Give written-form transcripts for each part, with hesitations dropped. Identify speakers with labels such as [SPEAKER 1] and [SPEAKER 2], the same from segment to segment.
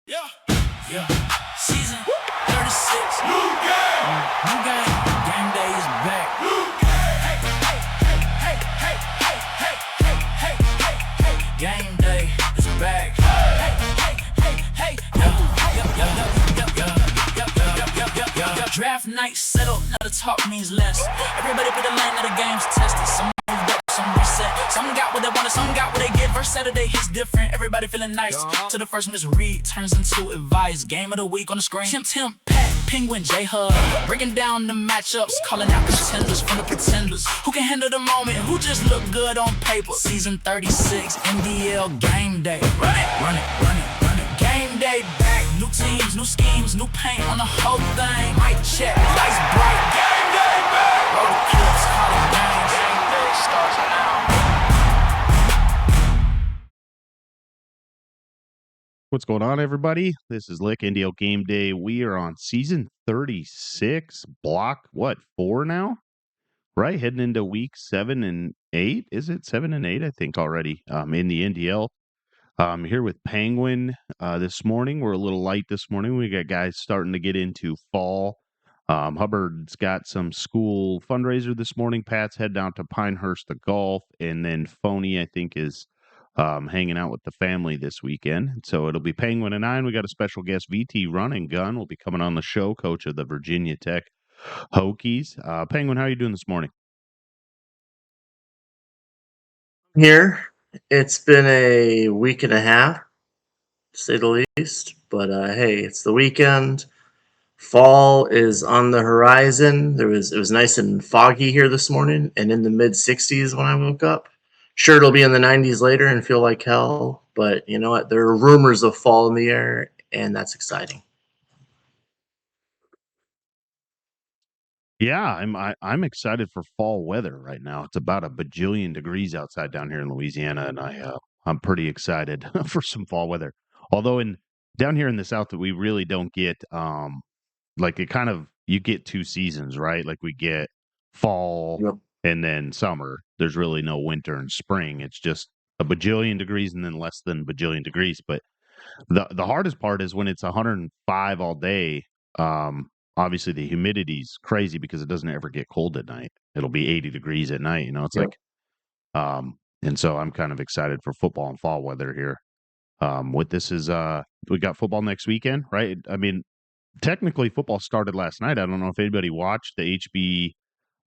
[SPEAKER 1] Yeah, yeah. Season 36. New game. New game. Game day is back. New game. Hey, hey, hey, hey, hey, hey, hey, hey, hey, hey, hey. Game day is back. Hey, hey, hey, hey, yeah. Draft night settled. Now the talk means less. Everybody put the lane of the game's tested. Some moved up, some reset. Some got what they wanted, some got what they get. First Saturday hits different. Everybody feeling nice. To the first misread turns into advice. Game of the week on the screen. Tim, Pat, Penguin, J-Hub. Breaking down the matchups, calling out contenders from the pretenders. Who can handle the moment? Who just look good on paper? Season 36, NDL game day. Run it. Game day back. New teams, new schemes, new paint on the whole thing. Mic check, lights bright. Game day back. Roll the clips, call it games. Game day starts now.
[SPEAKER 2] What's going on, everybody? This is Lick, NDL Game Day. We are on season 36, block, 4 now? Right? Heading into week 7 and 8. Is it 7 and 8? I think already in the NDL. Here with Penguin this morning. We're a little light this morning. We got guys starting to get into fall. Hubbard's got some school fundraiser this morning. Pat's head down to Pinehurst to golf. And then Phony, I think, is hanging out with the family this weekend. So it'll be Penguin and I, and we got a special guest, VT Run and Gun, will be coming on the show, coach of the Virginia Tech Hokies. Penguin, how are you doing this morning?
[SPEAKER 3] Here, it's been a week and a half, to say the least. But hey, it's the weekend. Fall is on the horizon. It was nice and foggy here this morning, and in the mid 60s when I woke up. Sure, it'll be in the 90s later and feel like hell, but you know what? There are rumors of fall in the air, and that's exciting.
[SPEAKER 2] Yeah, I'm excited for fall weather right now. It's about a bajillion degrees outside down here in Louisiana, and I'm pretty excited for some fall weather. Although down here in the South, we really don't get like it kind of you get two seasons, right? Like we get fall
[SPEAKER 3] Yep.
[SPEAKER 2] and then summer. There's really no winter and spring. It's just a bajillion degrees and then less than bajillion degrees. But the hardest part is when it's 105 all day. Obviously the humidity's crazy because it doesn't ever get cold at night. It'll be 80 degrees at night. It's
[SPEAKER 3] Yep.
[SPEAKER 2] like, and so I'm kind of excited for football and fall weather here. What this is, we got football next weekend, right? I mean, technically football started last night. I don't know if anybody watched the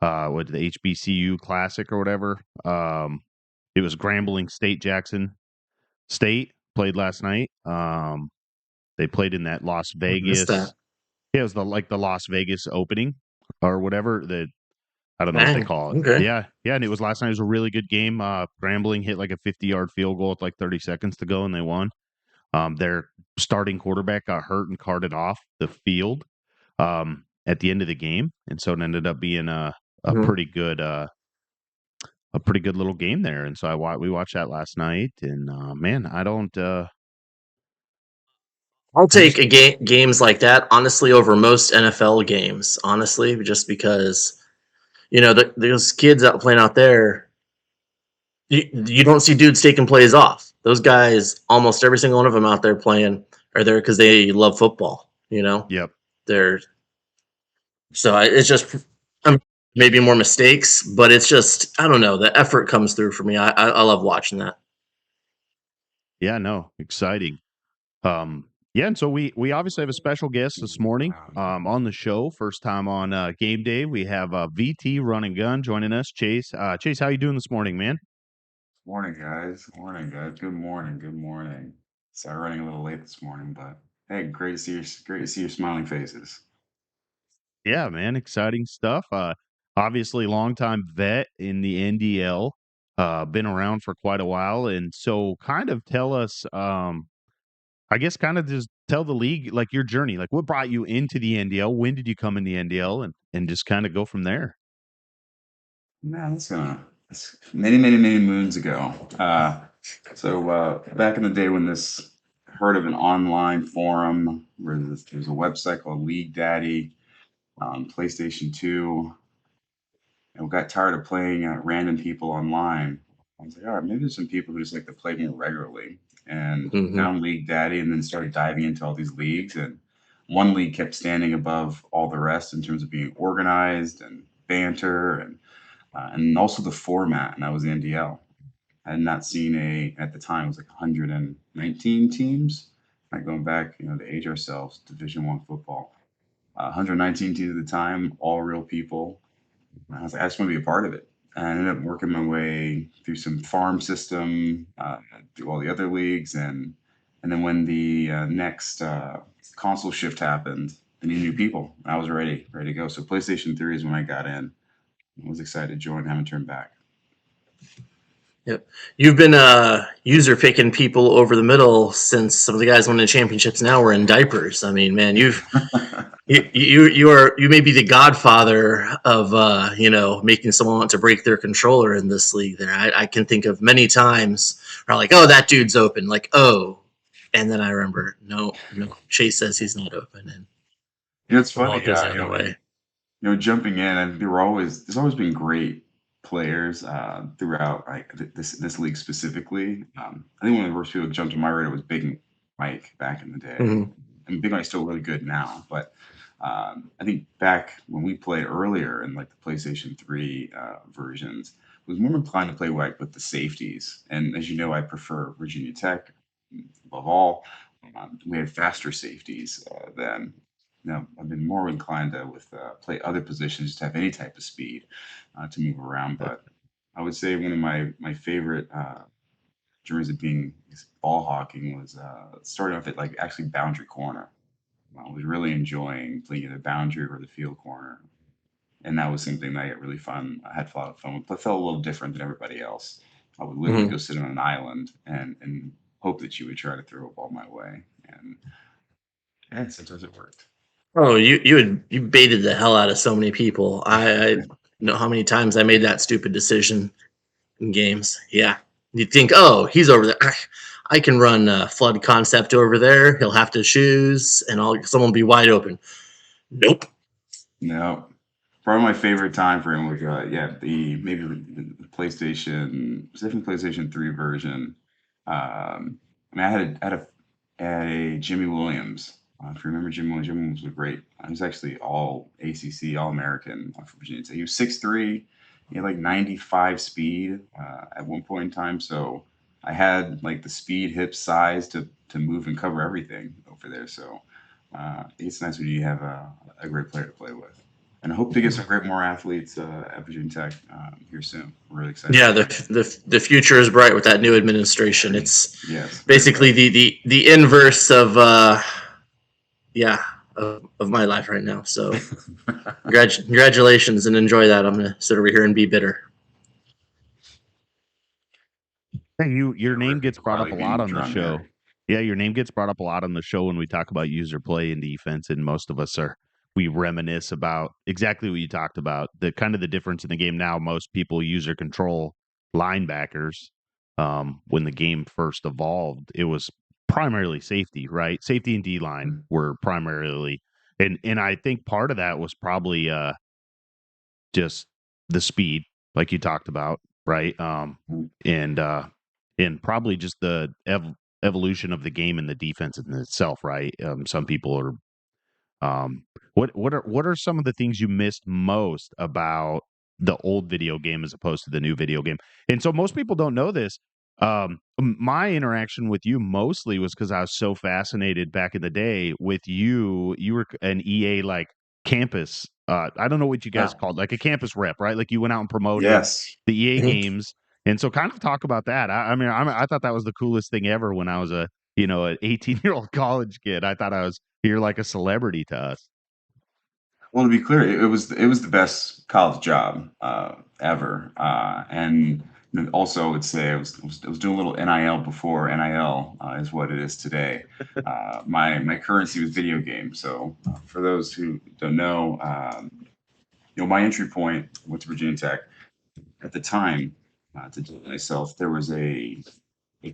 [SPEAKER 2] the HBCU Classic or whatever. It was Grambling State Jackson State played last night. They played in that Las
[SPEAKER 3] Missed
[SPEAKER 2] Vegas.
[SPEAKER 3] that.
[SPEAKER 2] Yeah, it was the Las Vegas opening or whatever. I don't know what they
[SPEAKER 3] Dang.
[SPEAKER 2] call it.
[SPEAKER 3] Okay.
[SPEAKER 2] Yeah, and it was last night. It was a really good game. Grambling hit like a 50-yard field goal with like 30 seconds to go, and they won. Their starting quarterback got hurt and carted off the field at the end of the game, and so it ended up being a pretty good little game there. And so we watched that last night, and man, I don't.
[SPEAKER 3] I'll take games like that, honestly, over most NFL games, honestly, just because, those kids out playing out there, you don't see dudes taking plays off. Those guys, almost every single one of them out there playing, are there because they love football,
[SPEAKER 2] Yep.
[SPEAKER 3] It's just maybe more mistakes, but it's just, I don't know, the effort comes through for me. I love watching that.
[SPEAKER 2] Yeah, no, exciting. Yeah, and so we obviously have a special guest this morning on the show. First time on Game Day. We have VT Run and Gun joining us. Chase, how you doing this morning, man?
[SPEAKER 4] Morning, guys. Good morning. Sorry, running a little late this morning, but hey, great to see your smiling faces.
[SPEAKER 2] Yeah, man, exciting stuff. Obviously, longtime vet in the NDL, been around for quite a while, and so kind of tell us, I guess, kind of just tell the league like your journey, like what brought you into the NDL, when did you come in the NDL, and just kind of go from there.
[SPEAKER 4] Man, that's many moons ago. So back in the day when heard of an online forum where there's a website called League Daddy, PlayStation 2, and we got tired of playing random people online. I was like, all right, maybe there's some people who just like to play more regularly. And
[SPEAKER 3] Hmm.
[SPEAKER 4] found League Daddy, and then started diving into all these leagues. And one league kept standing above all the rest in terms of being organized and banter, and also the format. And that was the NDL. I had not seen at the time, it was like 119 teams. Like going back, to age ourselves, Division One football. 119 teams at the time, all real people. I was like, I just want to be a part of it. And I ended up working my way through some farm system, through all the other leagues, and then when the next console shift happened, they needed new people. I was ready to go. So PlayStation 3 is when I got in. I was excited to join, haven't turned back.
[SPEAKER 3] Yep. You've been user picking people over the middle since some of the guys winning championships now were in diapers. I mean, man, you may be the godfather of making someone want to break their controller in this league. There, I can think of many times where I'm like, oh, that dude's open. Like, oh, and then I remember, no, Chase says he's not open, and
[SPEAKER 4] It's
[SPEAKER 3] the ball
[SPEAKER 4] funny,
[SPEAKER 3] goes the other way.
[SPEAKER 4] jumping in, and there's always been great players throughout like this league specifically. I think one of the first people that jumped to my radar was Big Mike back in the day.
[SPEAKER 3] Mhm.
[SPEAKER 4] I mean, Big Mike's still really good now, but I think back when we played earlier in like the PlayStation 3 versions, I was more inclined to play like with the safeties. And as you know, I prefer Virginia Tech above all. We had faster safeties then. Now, I've been more inclined to play other positions to have any type of speed to move around. But I would say one of my favorite journeys of being ball hawking was starting off at like actually boundary corner. I was really enjoying playing either boundary or the field corner, and that was something that I had really fun. I had a lot of fun with, but felt a little different than everybody else. I would literally
[SPEAKER 3] Mhm.
[SPEAKER 4] go sit on an island and hope that you would try to throw a ball my way, and sometimes it worked.
[SPEAKER 3] Oh, you baited the hell out of so many people. I know how many times I made that stupid decision in games. Yeah, you'd think, oh, he's over there. I can run flood concept over there. He'll have to choose, and someone will be wide open. Nope.
[SPEAKER 4] No, probably my favorite time frame was the PlayStation, specifically PlayStation 3 version. I mean, I had a Jimmy Williams. If you remember Jimmy Williams was great. He was actually all ACC, all American for Virginia Tech. He was 6'3". He had like 95 speed at one point in time. So I had like the speed, hip, size to move and cover everything over there. So it's nice when you have a great player to play with. And I hope to get some great more athletes at Virginia Tech here soon. We're really excited
[SPEAKER 3] Yeah,
[SPEAKER 4] about
[SPEAKER 3] the
[SPEAKER 4] that.
[SPEAKER 3] the future is bright with that new administration. It's
[SPEAKER 4] Yes, very
[SPEAKER 3] basically
[SPEAKER 4] bright.
[SPEAKER 3] the inverse of yeah of my life right now. So congratulations and enjoy that. I'm gonna sit over here and be bitter.
[SPEAKER 2] Hey, your
[SPEAKER 4] Where
[SPEAKER 2] name gets
[SPEAKER 4] people
[SPEAKER 2] brought up
[SPEAKER 4] quietly
[SPEAKER 2] a lot
[SPEAKER 4] being
[SPEAKER 2] on the
[SPEAKER 4] drunk
[SPEAKER 2] show.
[SPEAKER 4] here.
[SPEAKER 2] Yeah, your name gets brought up a lot on the show when we talk about user play and defense, and most of us we reminisce about exactly what you talked about. The kind of the difference in the game now. Most people user control linebackers. When the game first evolved, it was primarily safety, right? Safety and D line
[SPEAKER 4] Mhm.
[SPEAKER 2] were primarily, and I think part of that was probably just the speed, like you talked about, right? And and probably just the evolution of the game and the defense in itself, right? Some people are what are some of the things you missed most about the old video game as opposed to the new video game? And so most people don't know this. My interaction with you mostly was because I was so fascinated back in the day with you. You were an EA like campus. I don't know what you guys
[SPEAKER 3] Wow.
[SPEAKER 2] called, like a campus rep, right? Like you went out and promoted
[SPEAKER 4] Yes.
[SPEAKER 2] the EA
[SPEAKER 3] Mhm.
[SPEAKER 2] games, and so kind of talk about that. I thought that was the coolest thing ever when I was an 18-year-old college kid. I thought you're like a celebrity to us.
[SPEAKER 4] Well, to be clear, it was the best college job ever, and also I would say I was doing a little NIL before NIL is what it is today. My currency was video games. So for those who don't know, my entry point went to Virginia Tech at the time. To do it myself, there was a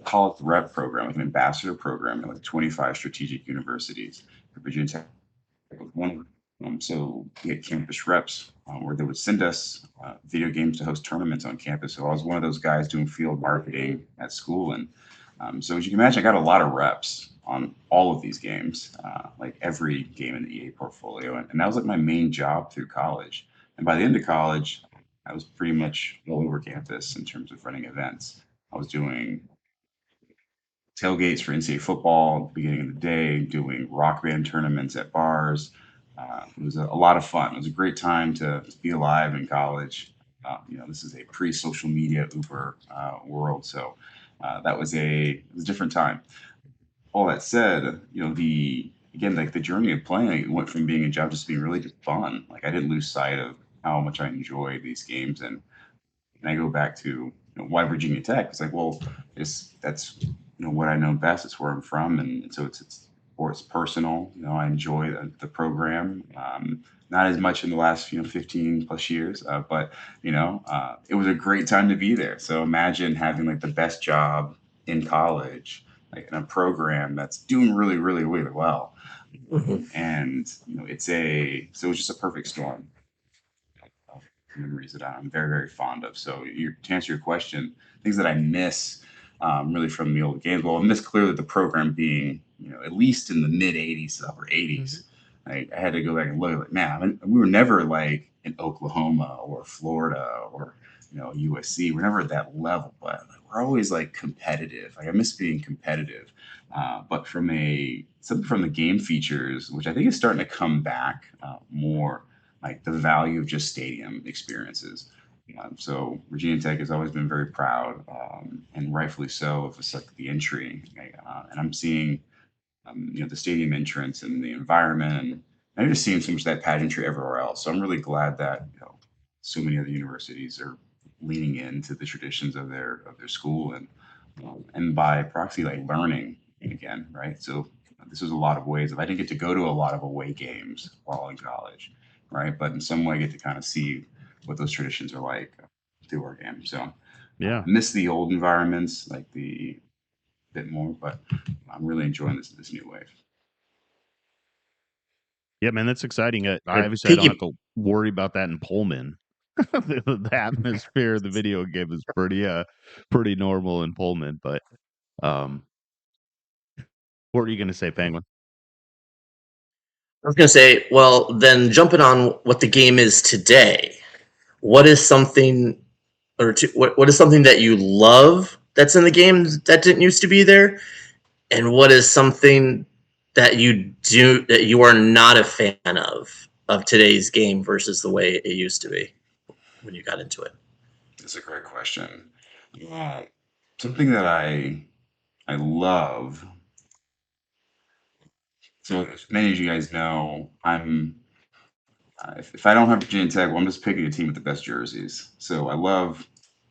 [SPEAKER 4] college rep program, like an ambassador program, at like 25 strategic universities. Virginia Tech was one So we had campus reps where they would send us video games to host tournaments on campus. So I was one of those guys doing field marketing at school. And so as you can imagine, I got a lot of reps on all of these games, like every game in the EA portfolio. And that was like my main job through college. And by the end of college, I was pretty much all over campus in terms of running events. I was doing tailgates for NCAA football at the beginning of the day, doing rock band tournaments at bars. It was a lot of fun. It was a great time to be alive in college. This is a pre-social media Uber world, so that was it was a different time. All that said, the again like the journey of playing it went from being a job just being really just fun. Like I didn't lose sight of how much I enjoyed these games, and I go back to why Virginia Tech. It's like, well, that's what I know best. It's where I'm from, and so it's personal. I enjoy the program. Not as much in the last 15 plus years, but it was a great time to be there. So imagine having like the best job in college, like in a program that's doing really, really, really well,
[SPEAKER 3] Mhm.
[SPEAKER 4] and so it's just a perfect storm of memories that I'm very, very fond of. So to answer your question, things that I miss really from the old games. Well, I miss clearly the program being, at least in the mid 80s to upper 80s. I had to go back and look like, man, I mean, we were never like in Oklahoma or Florida or, USC. We're never at that level, but we're always like competitive. Like I miss being competitive. But something from the game features, which I think is starting to come back more, like the value of just stadium experiences. So Virginia Tech has always been very proud, and rightfully so, of just like the entry. And I'm seeing, the stadium entrance and the environment, and I'm just seeing so much of that pageantry everywhere else. So I'm really glad that so many other universities are leaning into the traditions of their school, and by proxy, like learning again, right? So this was a lot of ways. If I didn't get to go to a lot of away games while in college, right? But in some way, I get to kind of see what those traditions are like through our game. So
[SPEAKER 2] Yeah.
[SPEAKER 4] miss the old environments, like the bit more, but I'm really enjoying this new wave.
[SPEAKER 2] Yeah, man, that's exciting. I
[SPEAKER 3] And
[SPEAKER 2] obviously I don't have
[SPEAKER 3] Piggy,
[SPEAKER 2] to worry about that in Pullman. The atmosphere of the video game is pretty normal in Pullman. But um, what are you going to say, Penguin?
[SPEAKER 3] I was going to say, well, then jumping on what the game is today, what is something, what is something that you love that's in the game that didn't used to be there, and what is something that you are not a fan of today's game versus the way it used to be when you got into it?
[SPEAKER 4] That's a great question. Something that I love. So as many of you guys know, if I don't have Virginia Tech, well, I'm just picking a team with the best jerseys. So I love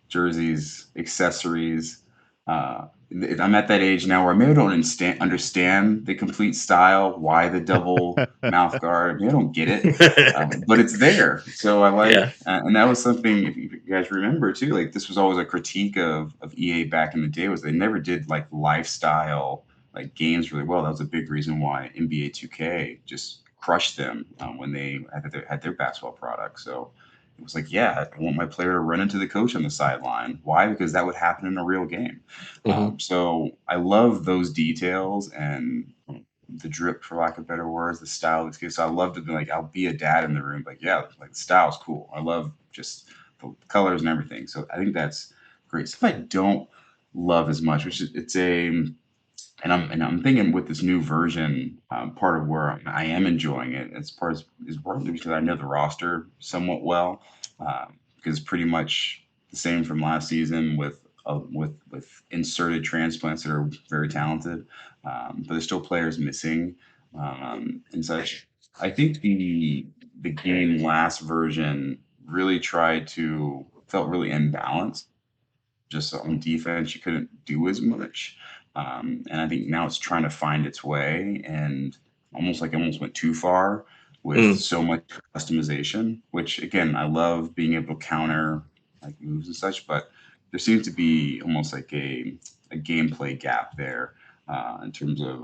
[SPEAKER 4] jerseys, accessories. I'm at that age now where maybe I don't understand the complete style, why the double mouth guard. Maybe I don't get it, but it's there. So I
[SPEAKER 3] Yeah.
[SPEAKER 4] like, and that was something, if you guys remember too, like this was always a critique of EA back in the day, was they never did like lifestyle like games really well. That was a big reason why NBA 2K just crushed them when they had their basketball product. So it was like, yeah, I want my player to run into the coach on the sideline. Why? Because that would happen in a real game.
[SPEAKER 3] Hmm.
[SPEAKER 4] So I love those details and the drip, for lack of better words, the style of this kid. So I love to be like, I'll be a dad in the room, like, yeah, like the style's cool. I love just the colors and everything. So I think that's great. Stuff I don't love as much, which is and I'm thinking with this new version, part of where I am enjoying it as part is partly because I know the roster somewhat well, because it's pretty much the same from last season with inserted transplants that are very talented, but there's still players missing, and such. I think the game last version really tried to felt really imbalanced, just on defense, you couldn't do as much. And I think now it's trying to find its way, and almost went too far with
[SPEAKER 3] Mm.
[SPEAKER 4] so much customization, which again, I love being able to counter like moves and such, but there seems to be almost like a gameplay gap there in terms of,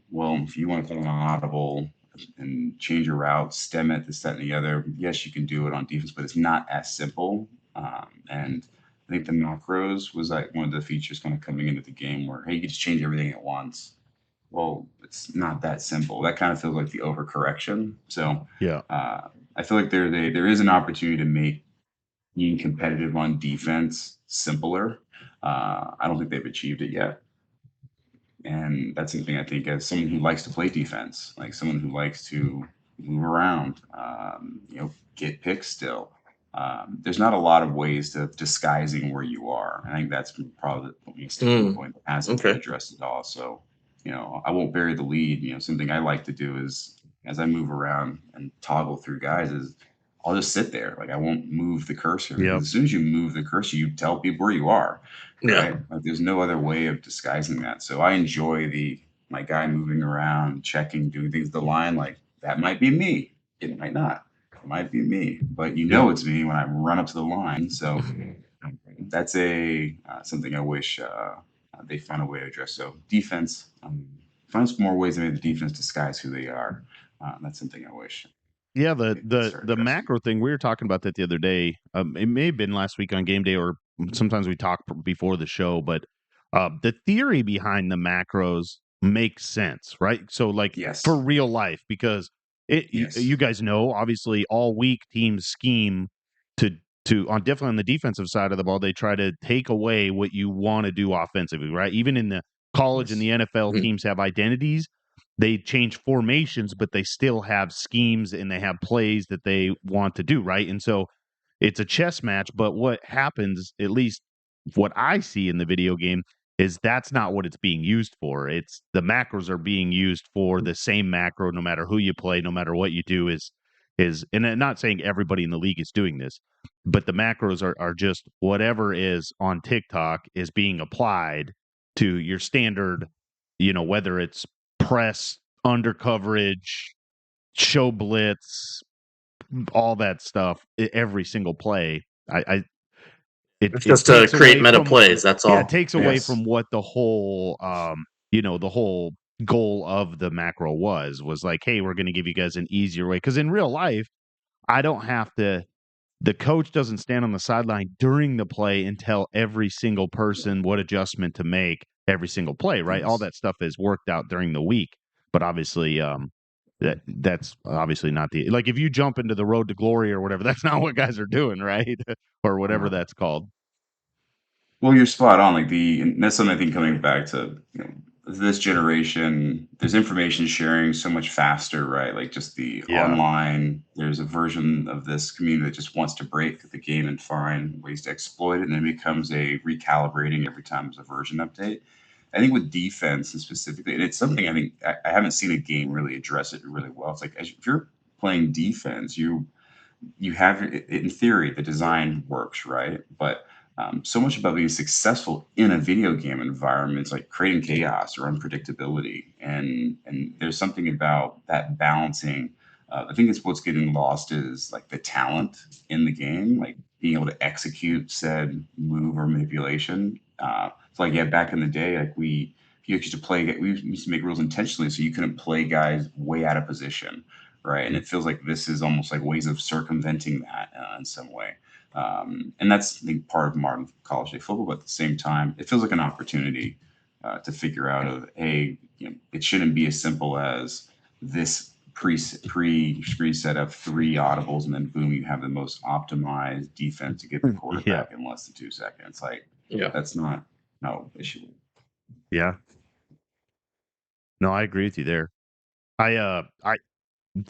[SPEAKER 4] well, if you want to call an audible, and change your route, stem it, this, that, and the other. Yes, you can do it on defense, but it's not as simple. And I think the macros was like one of the features kind of coming into the game where, hey, you can just change everything at once. Well, it's not that simple. That kind of feels like the overcorrection. So
[SPEAKER 2] Yeah.
[SPEAKER 4] I feel like there is an opportunity to make being competitive on defense simpler. I don't think they've achieved it yet. And that's something I think as someone who likes to play defense, like someone who likes to move around, get picks still. There's not a lot of ways to disguising where you are. I think that's been probably the sticking point that hasn't been
[SPEAKER 3] Okay.
[SPEAKER 4] addressed at all. So, I won't bury the lead. Something I like to do is as I move around and toggle through guys is I'll just sit there. Like I won't move the cursor
[SPEAKER 2] Yep.
[SPEAKER 4] because as soon as you move the cursor, you tell people where you are.
[SPEAKER 3] Yeah.
[SPEAKER 4] Right? Like there's no other way of disguising that. So I enjoy my guy moving around, checking, doing things. The line like that might be me. It might not. It might be me, but
[SPEAKER 2] Yep.
[SPEAKER 4] it's me when I run up to the line. So that's something I wish they found a way to address. So defense, find some more ways to make the defense disguise who they are. That's something I wish.
[SPEAKER 2] Yeah,
[SPEAKER 4] they start
[SPEAKER 2] the
[SPEAKER 4] addressing.
[SPEAKER 2] macro thing, we were talking about that the other day. It may have been last week on game day, or sometimes we talk before the show, but the theory behind the macros makes sense, right? So like
[SPEAKER 4] Yes.
[SPEAKER 2] for real life, because
[SPEAKER 4] Yes.
[SPEAKER 2] you guys know, obviously all week teams scheme on definitely on the defensive side of the ball, they try to take away what you want to do offensively, right? Even in the college and the NFL,
[SPEAKER 3] Mhm.
[SPEAKER 2] teams have identities. They change formations, but they still have schemes and they have plays that they want to do, right? And so it's a chess match. But what happens, at least what I see in the video game, is that's not what it's being used for. It's the macros are being used for the same macro, no matter who you play, no matter what you do. And I'm not saying everybody in the league is doing this, but the macros are just whatever is on TikTok is being applied to your standard, whether it's press, under coverage, show blitz, all that stuff, every single play.
[SPEAKER 3] It's
[SPEAKER 2] It
[SPEAKER 3] just to
[SPEAKER 2] takes
[SPEAKER 3] create
[SPEAKER 2] away
[SPEAKER 3] meta
[SPEAKER 2] from
[SPEAKER 3] plays. That's all.
[SPEAKER 2] it takes away
[SPEAKER 4] Yes.
[SPEAKER 2] from what the whole the whole goal of the macro was like, hey, we're going to give you guys an easier way, because in real life, I don't have to. The coach doesn't stand on the sideline during the play and tell every single person what adjustment to make every single play, right? All
[SPEAKER 4] Yes.
[SPEAKER 2] that stuff is worked out during the week. But obviously, that's obviously not like if you jump into the road to glory or whatever, that's not what guys are doing, right? Or whatever
[SPEAKER 4] No.
[SPEAKER 2] that's called.
[SPEAKER 4] Well, you're spot on. And that's something I think coming back to this generation. There's information sharing so much faster, right? Like just the
[SPEAKER 2] Yeah.
[SPEAKER 4] online. There's a version of this community that just wants to break the game and find ways to exploit it, and then it becomes a recalibrating every time there's a version update. I think with defense and specifically, and it's something I think I haven't seen a game really address it really well. It's like if you're playing defense, you have in theory the design works right, but so much about being successful in a video game environment is like creating chaos or unpredictability, and there's something about that balancing. I think it's what's getting lost is like the talent in the game, like being able to execute said move or manipulation. It's like back in the day, like you used to we used to make rules intentionally so you couldn't play guys way out of position, right? And it feels like this is almost like ways of circumventing that in some way. And that's, I think, part of modern college day football. But at the same time, it feels like an opportunity to figure out of, hey, it shouldn't be as simple as this pre set up 3 audibles and then boom, you have the most optimized defense to get the
[SPEAKER 2] Yeah.
[SPEAKER 4] quarterback in less than 2 seconds. Like
[SPEAKER 3] Yeah.
[SPEAKER 4] that's not no issue.
[SPEAKER 2] Yeah. No, I agree with you there. I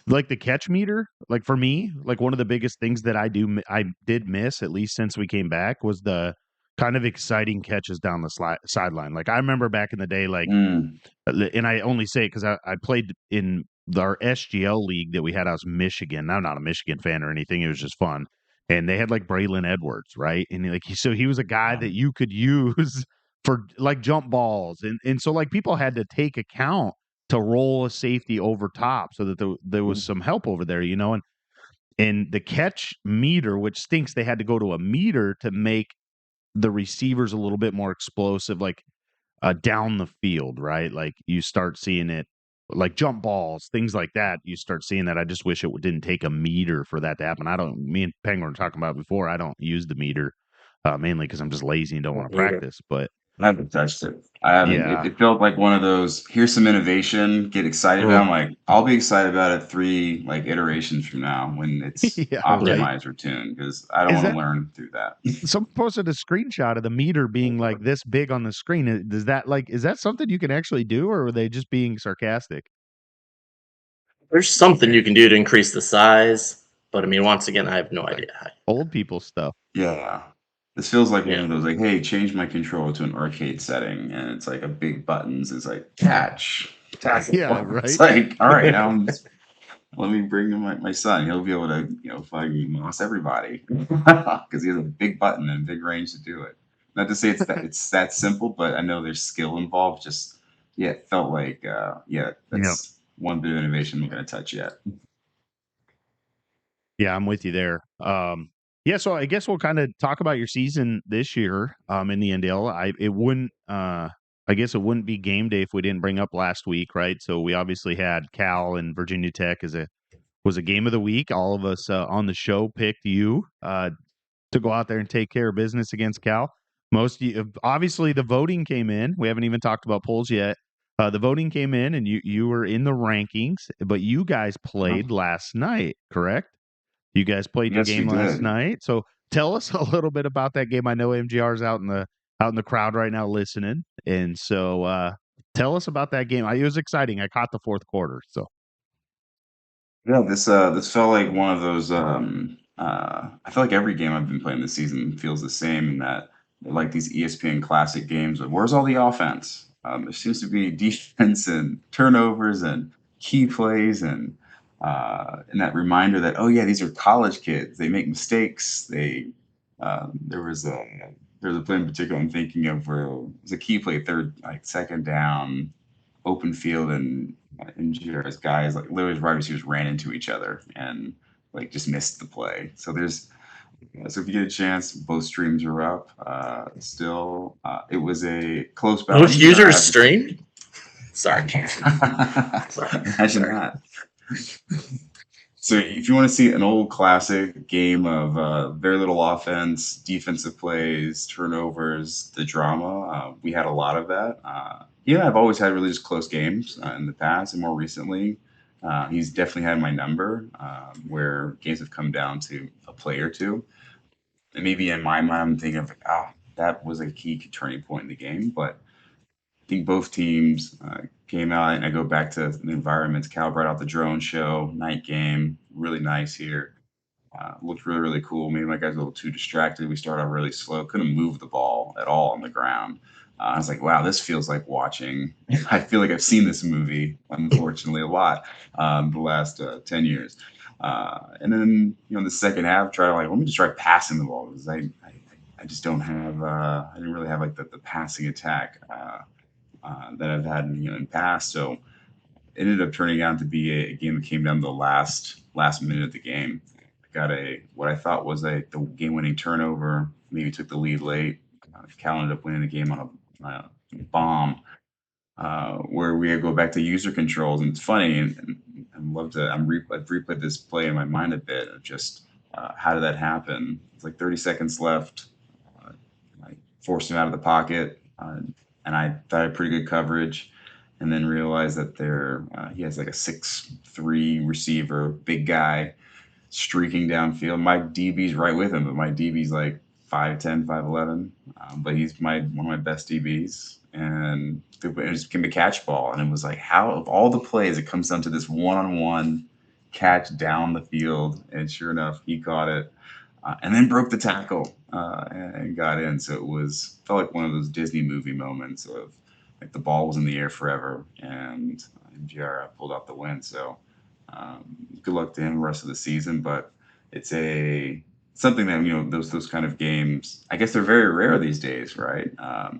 [SPEAKER 2] like the catch meter. Like for me, like one of the biggest things that I did miss, at least since we came back, was the kind of exciting catches down the sideline. Like I remember back in the day, like,
[SPEAKER 4] Mm.
[SPEAKER 2] and I only say it because I played in our SGL league that we had out of Michigan. I'm not a Michigan fan or anything. It was just fun. And they had like Braylon Edwards, right? And so he was a guy that you could use for like jump balls. And so like people had to take account to roll a safety over top so that there was some help over there, and the catch meter, which stinks, they had to go to a meter to make the receivers a little bit more explosive, like down the field, right? Like you start seeing it like jump balls, things like that. You start seeing that. I just wish it didn't take a meter for that to happen. Me and Penguin were talking about before. I don't use the meter mainly because I'm just lazy and don't want to practice. But
[SPEAKER 4] I haven't touched it. I haven't.
[SPEAKER 2] yeah,
[SPEAKER 4] It felt like one of those. Here's some innovation. Get excited about.
[SPEAKER 3] Mm.
[SPEAKER 4] I'm like, I'll be excited about it 3 like iterations from now when it's
[SPEAKER 2] yeah, right.
[SPEAKER 4] optimized or tuned because I don't
[SPEAKER 2] Is
[SPEAKER 4] want to
[SPEAKER 2] that
[SPEAKER 4] learn through that.
[SPEAKER 2] someone posted a screenshot of the meter being like this big on the screen? Does that is that something you can actually do, or are they just being sarcastic?
[SPEAKER 3] There's something you can do to increase the size, but I mean, once again, I have no idea how.
[SPEAKER 2] Old people stuff.
[SPEAKER 4] Yeah. This feels like one
[SPEAKER 3] Yeah.
[SPEAKER 4] of those like, hey, change my controller to an arcade setting, and it's like a big buttons. It's like catch, tackle.
[SPEAKER 2] Yeah,
[SPEAKER 4] It's
[SPEAKER 2] right.
[SPEAKER 4] like, all right, let me bring my son. He'll be able to, fucking moss everybody because he has a big button and big range to do it. Not to say it's that simple, but I know there's skill involved. Just yeah, it felt like
[SPEAKER 2] Yep.
[SPEAKER 4] that's one bit of innovation we're gonna touch yet.
[SPEAKER 2] Yeah, I'm with you there. Yeah, so I guess we'll kind of talk about your season this year in the NDL. I guess it wouldn't be game day if we didn't bring up last week, right? So we obviously had Cal and Virginia Tech was a game of the week. All of us on the show picked you to go out there and take care of business against Cal. Obviously the voting came in. We haven't even talked about polls yet. The voting came in, and you were in the rankings, but you guys played last night, correct? You guys played your
[SPEAKER 4] Yes, we
[SPEAKER 2] game last
[SPEAKER 4] did.
[SPEAKER 2] night. So tell us a little bit about that game. I know MGR's out in the crowd right now listening. And so tell us about that game. It was exciting. I caught the fourth quarter. So
[SPEAKER 4] Yeah, this felt like one of those. I feel like every game I've been playing this season feels the same in that they're like these ESPN classic games. Of where's all the offense? There seems to be defense and turnovers and key plays and that reminder that oh yeah, these are college kids. They make mistakes. There was a play in particular I'm thinking of where it was a key play, second down, open field, and Jira's guys like literally his wide receivers ran into each other and like just missed the play. So if you get a chance, both streams are up. Still, it was a close battle.
[SPEAKER 3] Both users streamed? Sorry.
[SPEAKER 4] Imagine that. So if you want to see an old classic game of very little offense, defensive plays, turnovers, the drama, we had a lot of that. I've always had really just close games in the past, and more recently, he's definitely had my number where games have come down to a play or two. And maybe in my mind, I'm thinking of that was a key turning point in the game, but I think both teams came out, and I go back to the environments. Cal brought out the drone show, night game, really nice here. Looked really, really cool. Maybe my guys a little too distracted. We started off really slow, couldn't move the ball at all on the ground. I was like, wow, this feels like watching. I feel like I've seen this movie, unfortunately, a lot the last 10 years. And then, in the second half, let me just try passing the ball because I just don't have, I didn't really have like the passing attack that I've had in past. So it ended up turning out to be a game that came down to the last minute of the game. I got what I thought was the game winning turnover. Maybe took the lead late. Cal ended up winning the game on a bomb. Where we go back to user controls, and it's funny, and I've replayed this play in my mind a bit of just how did that happen? It's like 30 seconds left. I forced him out of the pocket, and I thought I had pretty good coverage, and then realized that he has like a 6'3" receiver, big guy, streaking downfield. My DB's right with him, but my DB's like 5'10", 5'11", but he's one of my best DBs, and it just became a catch ball, and it was like, how of all the plays, it comes down to this one-on-one catch down the field, and sure enough, he caught it, and then broke the tackle and got in. So felt like one of those Disney movie moments of like the ball was in the air forever, and MGR pulled out the win. So good luck to him the rest of the season. But it's something that those kind of games. I guess they're very rare these days, right? I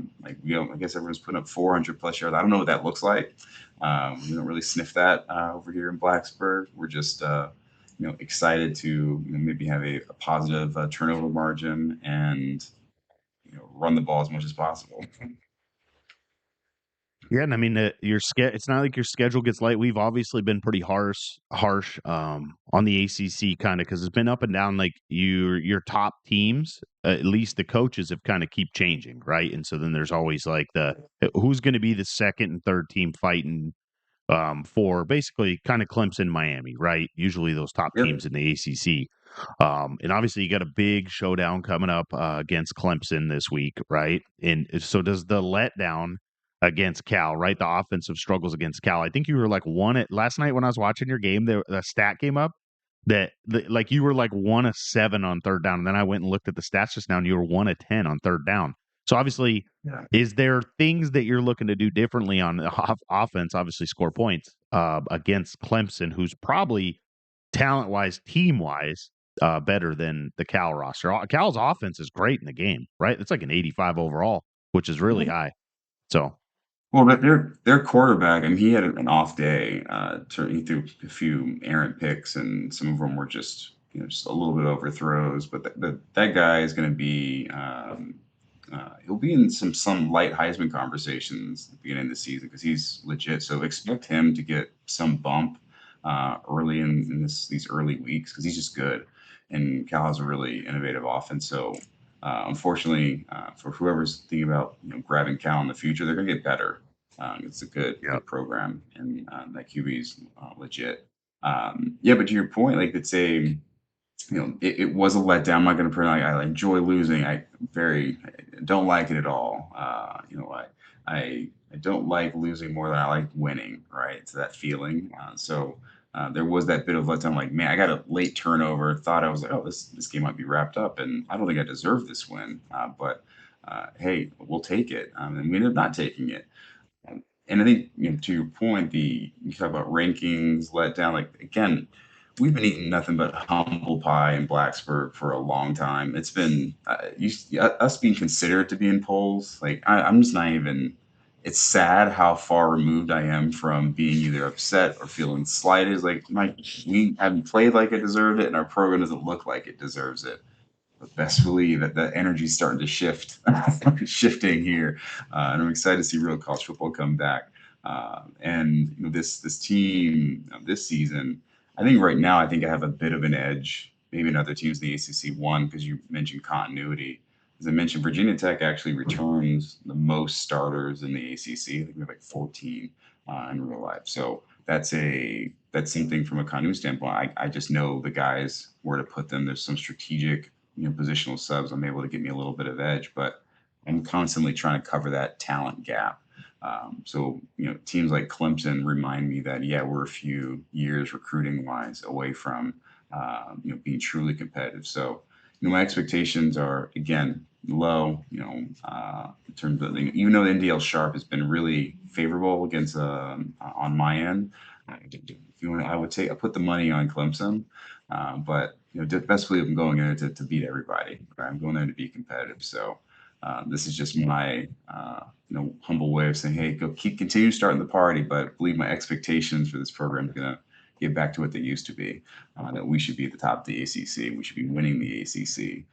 [SPEAKER 4] guess everyone's putting up 400 plus yards. I don't know what that looks like. We don't really sniff that over here in Blacksburg. We're just excited to maybe have a positive turnover margin and run the ball as much as possible.
[SPEAKER 2] Yeah, and I mean it's not like your schedule gets light. We've obviously been pretty harsh on the ACC kind of because it's been up and down. Like your top teams, at least the coaches have kind of keep changing, right? And so then there's always like the who's going to be the second and third team fighting for basically kind of Clemson, Miami, right? Usually those top
[SPEAKER 4] Yep.
[SPEAKER 2] teams in the ACC. And obviously, you got a big showdown coming up against Clemson this week, right? And so, does the letdown against Cal, right? The offensive struggles against Cal. I think you were like one at last night when I was watching your game. The stat came up that like you were like 1 of 7 on third down, and then I went and looked at the stats just now, and you were 1 of 10 on third down. So obviously,
[SPEAKER 4] Yeah.
[SPEAKER 2] is there things that you're looking to do differently on the offense? Obviously, score points against Clemson, who's probably talent wise, team wise, better than the Cal roster. Cal's offense is great in the game, right? It's like an 85 overall, which is really high. So,
[SPEAKER 4] Well, but their quarterback, I mean, he had an off day. He threw a few errant picks, and some of them were just just a little bit overthrows. But that guy is going to be he'll be in some light Heisman conversations at the beginning of the season because he's legit. So expect him to get some bump early in these early weeks because he's just good. And Cal has a really innovative offense. So unfortunately, for whoever's thinking about grabbing Cal in the future, they're going to get better. It's a good program, and that QB is legit. Yeah, but to your point, like it's a it was a letdown. I'm not going to pretend like I enjoy losing. I don't like it at all. I don't like losing more than I like winning. Right, it's that feeling. There was that bit of letdown. Like, man, I got a late turnover. Thought I was like, oh, this game might be wrapped up, and I don't think I deserve this win. But hey, we'll take it. And we ended up not taking it. And I think to your point, you talk about rankings, let down. Like again, we've been eating nothing but humble pie in Blacksburg for a long time. It's been us being considered to be in polls. Like I'm just not even. It's sad how far removed I am from being either upset or feeling slighted. It's like we haven't played like it deserved it, and our program doesn't look like it deserves it. But best believe that the energy's starting to shift, shifting here, and I'm excited to see real college football come back. And this team this season, I think right now I think I have a bit of an edge, maybe in other teams in the ACC. One, because you mentioned continuity. As I mentioned, Virginia Tech actually returns the most starters in the ACC. I think we have like 14 in real life. So that's something from a continuity standpoint. I just know the guys where to put them. There's some strategic positional subs. I'm able to get me a little bit of edge, but I'm constantly trying to cover that talent gap. So teams like Clemson remind me that we're a few years recruiting wise away from being truly competitive. So my expectations are again low. In terms of even though the NDL sharp has been really favorable against on my end. If you want, I put the money on Clemson, but best believe I'm going in there to beat everybody. Right? I'm going there to be competitive. So this is just my humble way of saying, hey, continue starting the party, but I believe my expectations for this program is going to get back to what they used to be. That we should be at the top of the ACC. We should be winning the ACC.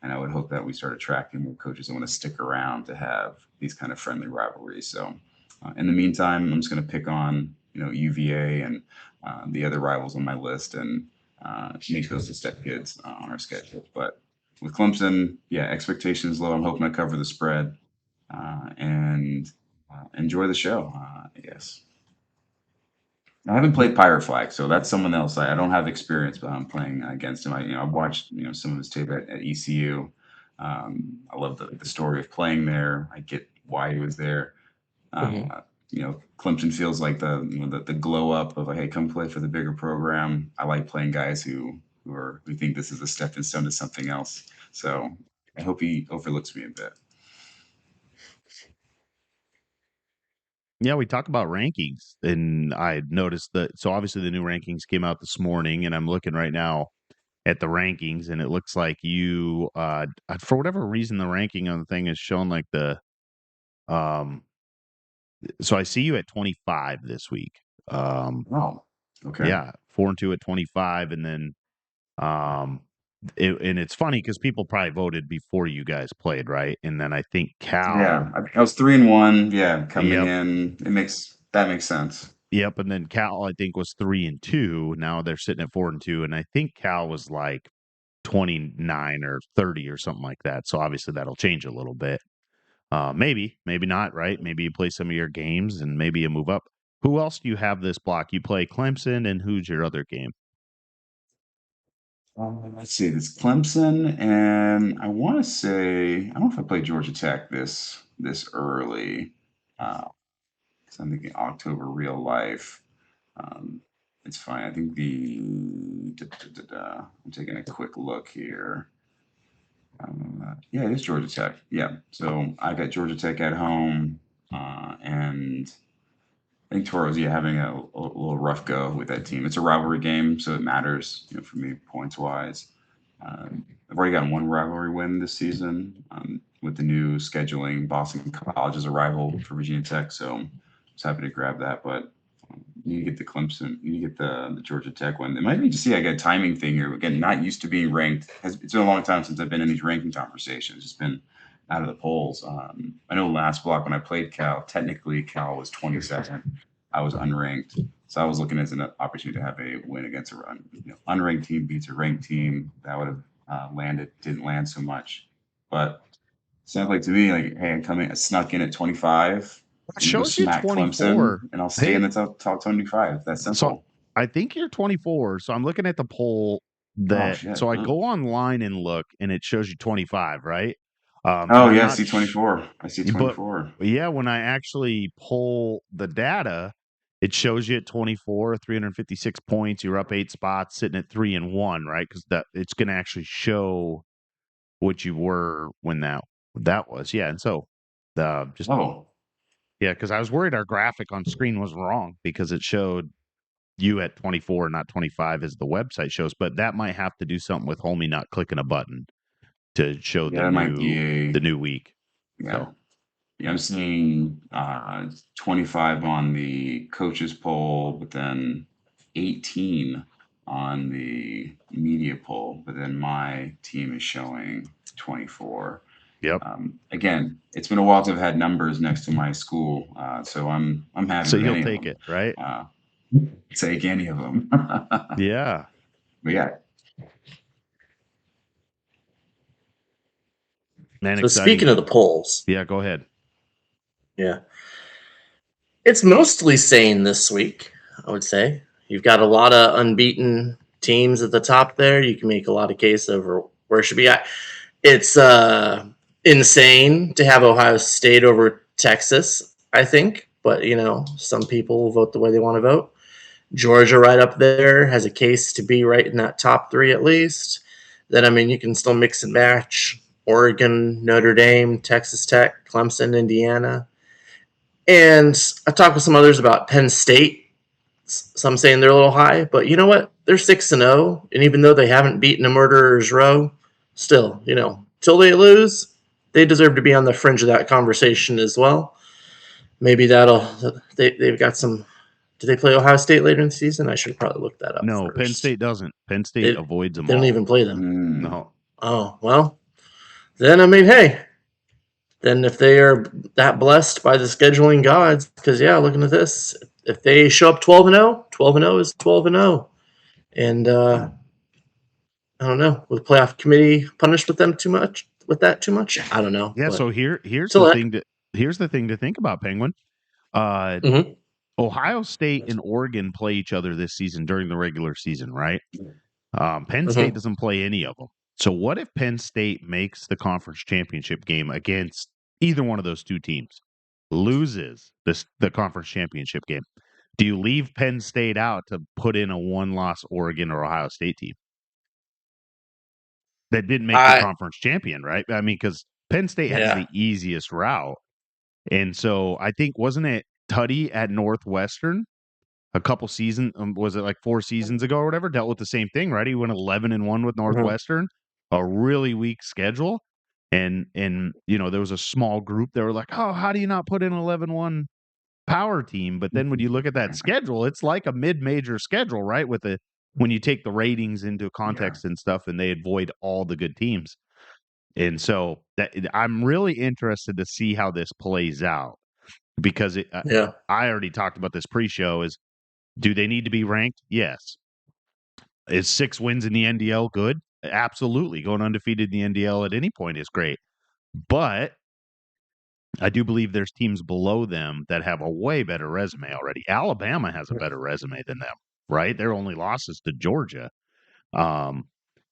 [SPEAKER 4] And I would hope that we start attracting more coaches that want to stick around to have these kind of friendly rivalries. So in the meantime, I'm just going to pick on UVA and the other rivals on my list and make those the step kids on our schedule. But with Clemson, expectations low. I'm hoping I cover the spread and enjoy the show, I guess. I haven't played Pirate Flag, so that's someone else. I don't have experience, but I'm playing against him. I've watched some of his tape at ECU. I love the story of playing there. I get why he was there. Clemson feels like the glow up of like, hey, come play for the bigger program. I like playing guys who think this is a stepping stone to something else. So I hope he overlooks me a bit.
[SPEAKER 2] yeah, we talk about rankings, and I noticed that. So obviously, the new rankings came out this morning, and I'm looking right now at the rankings, and it looks like you, for whatever reason, the ranking on the thing is showing like um. So I see you at 25 this week.
[SPEAKER 4] Oh, okay.
[SPEAKER 2] Yeah, 4-2 at 25, and then and it's funny because people probably voted before you guys played, right? And then I think Cal.
[SPEAKER 4] Yeah, I was 3-1. Yeah, coming
[SPEAKER 2] Yep.
[SPEAKER 4] in, that makes sense.
[SPEAKER 2] Yep, and then Cal I think was 3-2. Now they're sitting at 4-2, and I think Cal was like 29 or 30 or something like that. So obviously that'll change a little bit. Maybe not, right? Maybe you play some of your games and maybe you move up. Who else do you have this block? You play Clemson, and who's your other game?
[SPEAKER 4] Let's see. It's Clemson, and I want to say I don't know if I played Georgia Tech this early. 'Cause I'm thinking October real life. Um, it's fine. I think I'm taking a quick look here. Yeah, it is Georgia Tech. Yeah, so I got Georgia Tech at home, and I think Toro's having a little rough go with that team. It's a rivalry game, so it matters, for me points wise. I've already gotten one rivalry win this season with the new scheduling. Boston College is a rival for Virginia Tech, so I was happy to grab that. But you get the Clemson, you get the Georgia Tech one. It might be to see I got a timing thing here. Again, not used to being ranked. It's been a long time since I've been in these ranking conversations. It's been out of the polls. I know last block when I played Cal, technically Cal was 22nd. I was unranked. So I was looking as an opportunity to have a win against a unranked team beats a ranked team. That would have landed, didn't land so much. But it sounds like to me, like, hey, I snuck in at 25.
[SPEAKER 2] It shows you
[SPEAKER 4] smack
[SPEAKER 2] 24.
[SPEAKER 4] Clemson, and I'll stay in the top 25. That's simple.
[SPEAKER 2] So I think you're 24. So I'm looking at the poll so I go online and look, and it shows you 25, right?
[SPEAKER 4] I see 24. I see 24.
[SPEAKER 2] But yeah, when I actually pull the data, it shows you at 24, 356 points. You're up 8 spots, sitting at 3-1, right? Because it's going to actually show what you were when that was. Yeah, and so yeah, because I was worried our graphic on screen was wrong because it showed you at 24, not 25, as the website shows. But that might have to do something with Homie not clicking a button to show the new week.
[SPEAKER 4] Yeah.
[SPEAKER 2] So.
[SPEAKER 4] Yeah, I'm seeing 25 on the coaches poll, but then 18 on the media poll. But then my team is showing 24.
[SPEAKER 2] Yep.
[SPEAKER 4] Again, it's been a while since I've had numbers next to my school, so I'm happy.
[SPEAKER 2] So you'll take it, right?
[SPEAKER 4] Take any of them.
[SPEAKER 2] Yeah.
[SPEAKER 4] But yeah.
[SPEAKER 2] Man,
[SPEAKER 3] so speaking of the polls.
[SPEAKER 2] Yeah, go ahead.
[SPEAKER 3] Yeah. It's mostly sane this week, I would say. You've got a lot of unbeaten teams at the top there. You can make a lot of case over where it should be at. It's insane to have Ohio State over Texas, I think. But, some people vote the way they want to vote. Georgia right up there has a case to be right in that top 3 at least. Then, you can still mix and match Oregon, Notre Dame, Texas Tech, Clemson, Indiana. And I talked with some others about Penn State. Some saying they're a little high, but you know what? They're 6-0, and even though they haven't beaten a murderer's row, still, till they lose, they deserve to be on the fringe of that conversation as well. Maybe they've got some. Do they play Ohio State later in the season? I should probably look that up.
[SPEAKER 2] No,
[SPEAKER 3] first.
[SPEAKER 2] Penn State doesn't. Penn State avoids them.
[SPEAKER 3] They don't even play them.
[SPEAKER 2] No.
[SPEAKER 3] Oh well, then hey. Then if they are that blessed by the scheduling gods, because looking at this, if they show up 12-0, 12-0 is 12-0, and I don't know, will the playoff committee punish them too much? I don't know.
[SPEAKER 2] Yeah. So here's the thing to think about, Penguin. Ohio State and Oregon play each other this season during the regular season, right? Penn State doesn't play any of them. So what if Penn State makes the conference championship game against either one of those two teams, loses the conference championship game? Do you leave Penn State out to put in a one-loss Oregon or Ohio State team that didn't make the conference champion, right? Because Penn State has the easiest route. And so I think, wasn't it Tutty at Northwestern a couple seasons, was it like 4 seasons ago or whatever, dealt with the same thing, right? He went 11-1 with Northwestern, a really weak schedule. And there was a small group that were like, oh, how do you not put in an 11-1 power team? But then when you look at that schedule, it's like a mid-major schedule, right? With a when you take the ratings into context and stuff, and they avoid all the good teams. And so that I'm really interested to see how this plays out because
[SPEAKER 3] Yeah.
[SPEAKER 2] I already talked about this pre-show. Is do they need to be ranked? Yes. Is 6 wins in the NDL good? Absolutely. Going undefeated in the NDL at any point is great. But I do believe there's teams below them that have a way better resume already. Alabama has a better resume than them, right? Their only loss is to Georgia. Um,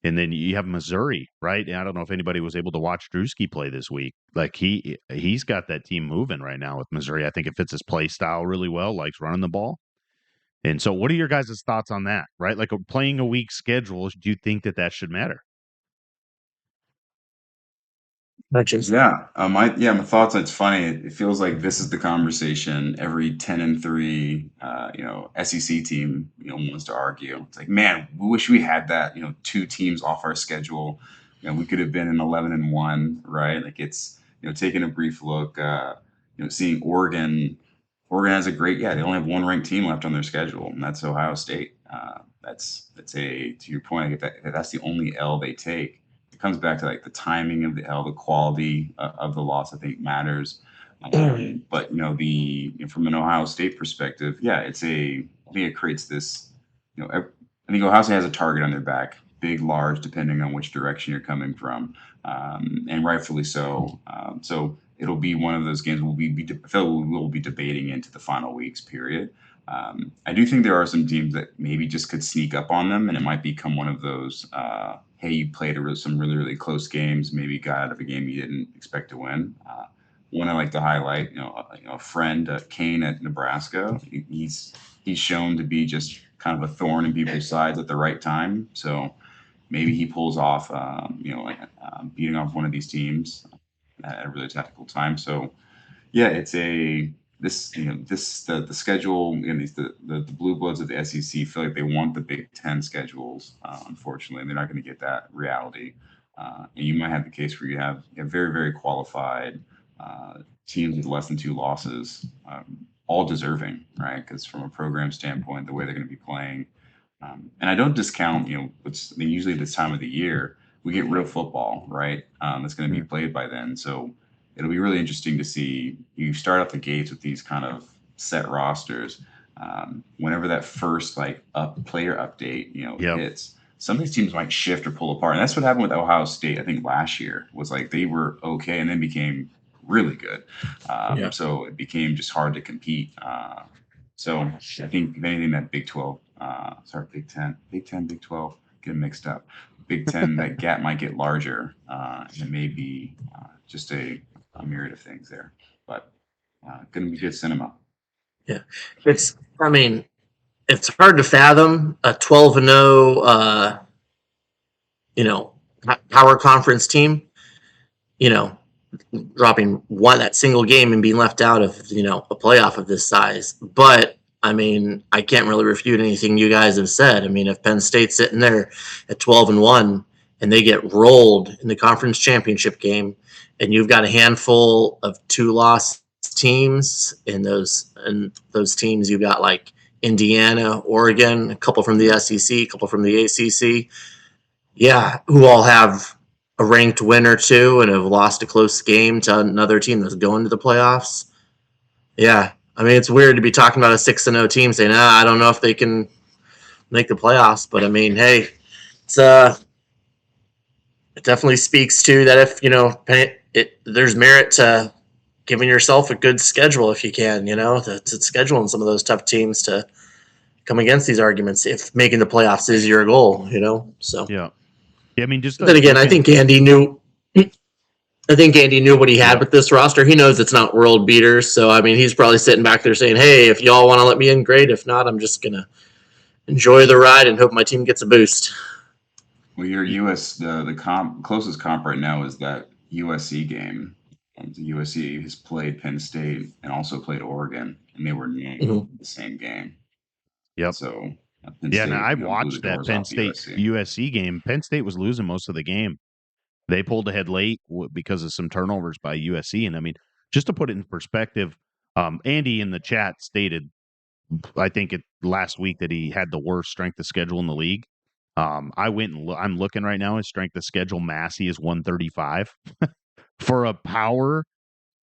[SPEAKER 2] and then you have Missouri, right? And I don't know if anybody was able to watch Drewski play this week. Like he's got that team moving right now with Missouri. I think it fits his play style really well, likes running the ball. And so what are your guys' thoughts on that, right? Like playing a week schedule, do you think that should matter?
[SPEAKER 4] My thoughts. It's funny. It feels like this is the conversation every 10-3, SEC team, wants to argue. It's like, man, we wish we had that, 2 teams off our schedule. We could have been an 11-1, right? Like it's, taking a brief look, seeing Oregon. Oregon has they only have one ranked team left on their schedule, and that's Ohio State. That's to your point. I get that's the only L they take. It comes back to like the timing of the L, the quality of the loss. I think matters. But from an Ohio State perspective, I think it creates this. I think Ohio State has a target on their back, big, large, depending on which direction you're coming from, and rightfully so. So it'll be one of those games we will be debating into the final weeks period. I do think there are some teams that maybe just could sneak up on them, and it might become one of those. Hey, you played some really, really close games, maybe got out of a game you didn't expect to win. One I like to highlight, a friend, Kane at Nebraska. He's shown to be just kind of a thorn in people's sides at the right time. So maybe he pulls off, beating off one of these teams at a really tactical time. So it's the schedule and the blue bloods of the SEC feel like they want the Big Ten schedules. Unfortunately, and they're not going to get that reality. And you might have the case where you have very, very qualified teams with less than 2 losses, all deserving, right? Because from a program standpoint, the way they're going to be playing, and I don't discount, usually this time of the year we get real football, right? That's going to be played by then, so it'll be really interesting to see. You start out the gates with these kind of set rosters. Whenever that first player update, hits, some of these teams might shift or pull apart, and that's what happened with Ohio State. I think last year was like they were okay and then became really good. So it became just hard to compete. So I think if anything, that Big 12, Big 10, Big 12, get them mixed up. Big 10, that gap might get larger, and it may be just a myriad of things there. But going to be good cinema.
[SPEAKER 3] Yeah, it's hard to fathom a 12-0, power conference team, dropping that single game and being left out of, a playoff of this size. But I can't really refute anything you guys have said. If Penn State's sitting there at 12-1 and they get rolled in the conference championship game, and you've got a handful of 2-loss teams, and those teams you've got like Indiana, Oregon, a couple from the SEC, a couple from the ACC, who all have a ranked win or two and have lost a close game to another team that's going to the playoffs. It's weird to be talking about a 6-0 team saying, I don't know if they can make the playoffs, but hey, it definitely speaks to that if there's merit to giving yourself a good schedule if you can, to scheduling some of those tough teams to come against these arguments if making the playoffs is your goal, So
[SPEAKER 2] just
[SPEAKER 3] then again, I think Andy knew what he had with this roster. He knows it's not world beaters, so he's probably sitting back there saying, "Hey, if y'all want to let me in, great. If not, I'm just gonna enjoy the ride and hope my team gets a boost."
[SPEAKER 4] Well, your closest comp right now is that USC game. The USC has played Penn State and also played Oregon, and they were named the same game.
[SPEAKER 2] Yep.
[SPEAKER 4] So
[SPEAKER 2] I watched that Penn State USC game. Penn State was losing most of the game. They pulled ahead late because of some turnovers by USC. And just to put it in perspective, Andy in the chat stated I think last week that he had the worst strength of schedule in the league. I went and I'm looking right now. His strength of schedule, Massey, is 135 for a Power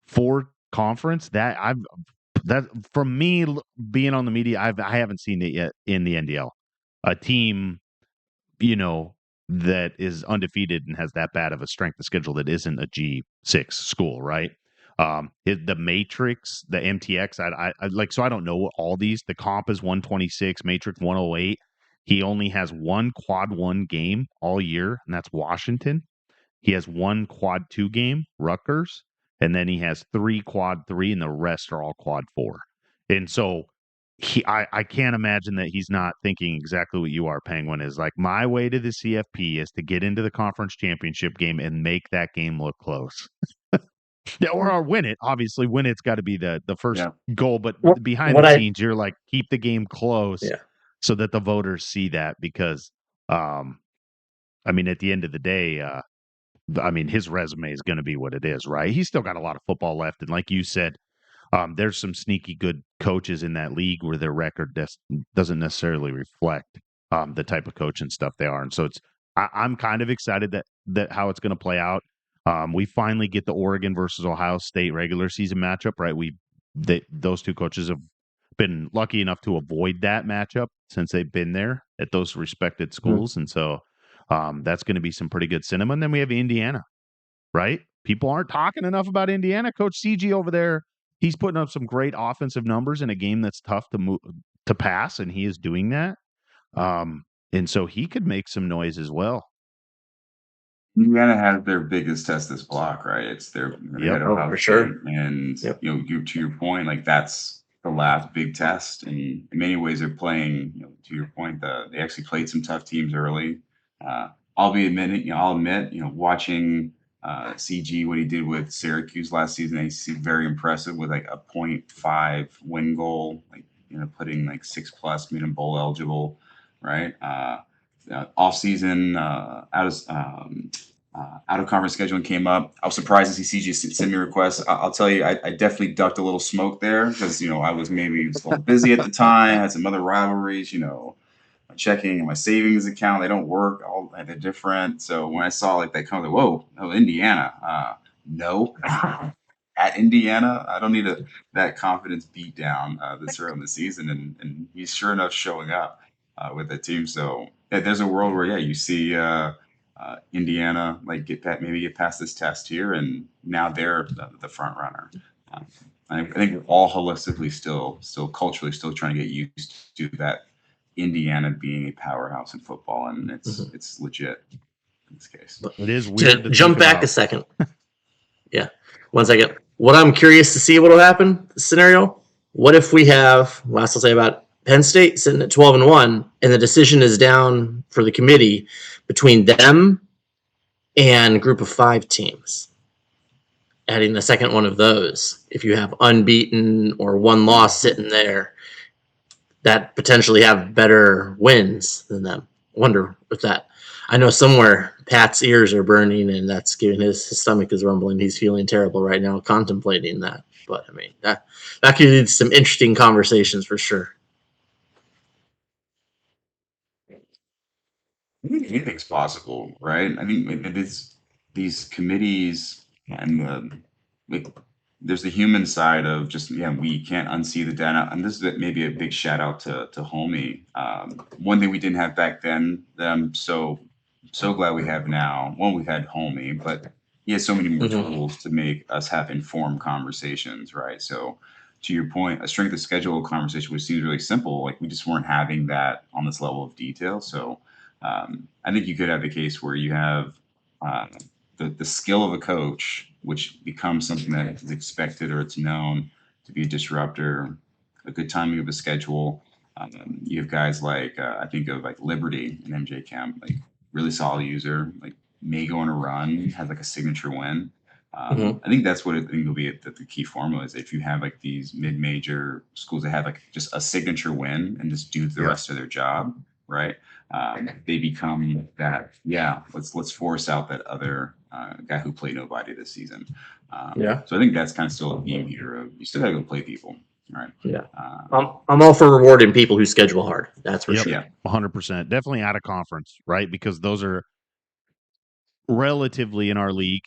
[SPEAKER 2] 4 conference. That from me being on the media, I haven't seen it yet in the NDL. A team, that is undefeated and has that bad of a strength of schedule that isn't a G6 school, right? The Matrix, the MTX, I like, so I don't know all these. The comp is 126, Matrix 108. He only has one quad 1 game all year, and that's Washington. He has one quad 2 game, Rutgers, and then he has 3 quad 3, and the rest are all quad 4. And so I can't imagine that he's not thinking exactly what you are, Penguin, is like, my way to the CFP is to get into the conference championship game and make that game look close. Yeah, or win it. Obviously, win it's got to be the first goal, but behind the scenes, you're like, keep the game close so that the voters see that, because, I mean, at the end of the day, his resume is going to be what it is, right? He's still got a lot of football left. And like you said, there's some sneaky good coaches in that league where their record doesn't necessarily reflect the type of coach and stuff they are. And so I'm kind of excited that how it's going to play out. We finally get the Oregon versus Ohio State regular season matchup, right? Those two coaches have been lucky enough to avoid that matchup since they've been there at those respected schools. And so that's going to be some pretty good cinema. And then we have Indiana, right? People aren't talking enough about Indiana. Coach CG over there, he's putting up some great offensive numbers in a game that's tough to pass, and he is doing that. And so he could make some noise as well.
[SPEAKER 4] Indiana has their biggest test this block, right? It's their
[SPEAKER 3] for sure.
[SPEAKER 4] And to your point, like, that's the last big test. And in many ways, they're playing. To your point, they actually played some tough teams early. I'll admit, watching CG, what he did with Syracuse last season, he's very impressive with like a 0.5 win goal, like, putting like 6+, made him bowl eligible, right? Off season, out of conference scheduling came up. I was surprised to see CG send me requests. I'll tell you, I definitely ducked a little smoke there because I was maybe a little busy at the time, had some other rivalries, my checking and my savings account, they don't work, they're different. So when I saw like that come, like, whoa, no, Indiana, no. At Indiana, I don't need that confidence beat down this early in the season, and he's sure enough showing up with the team. So there's a world where you see Indiana like get past this test here, and now they're the front runner. I think we're all holistically still culturally still trying to get used to that Indiana being a powerhouse in football, and it's legit in this case.
[SPEAKER 2] It is weird
[SPEAKER 3] to jump back a second. Yeah, 1 second. What I'm curious to see what will happen, the scenario. What if we have, last I'll say about Penn State sitting at 12-1, and the decision is down for the committee between them and a group of 5 teams. Adding the second one of those, if you have unbeaten or 1 loss sitting there, that potentially have better wins than them. Wonder with that. I know somewhere Pat's ears are burning, and that's giving his stomach is rumbling. He's feeling terrible right now, contemplating that. But I mean, that could lead to some interesting conversations for sure.
[SPEAKER 4] I think anything's possible, right? I mean, it is these committees, and there's the human side of just we can't unsee the data, and this is maybe a big shout out to Homie. One thing we didn't have back then, I'm so glad we have now. One, we've had Homie, but he has so many more tools to make us have informed conversations, right? So to your point, a strength of schedule conversation, which seems really simple, like we just weren't having that on this level of detail. So I think you could have a case where you have the skill of a coach, which becomes something that is expected or it's known to be a disruptor, a good timing of a schedule. You have guys like I think of like Liberty and MJ Kemp, like really solid user, like may go on a run, has like a signature win. I think that's what I think will be the key formula is if you have like these mid-major schools that have like just a signature win and just do the rest of their job, right? They become that, let's force out that other guy who played nobody this season. So I think that's kind of still a theme here of you still got to go play people. right?
[SPEAKER 3] Yeah. I'm all for rewarding people who schedule hard. That's for
[SPEAKER 2] Yep.
[SPEAKER 3] sure.
[SPEAKER 4] Yeah.
[SPEAKER 2] 100%. Definitely out of conference, right? Because those are relatively in our league.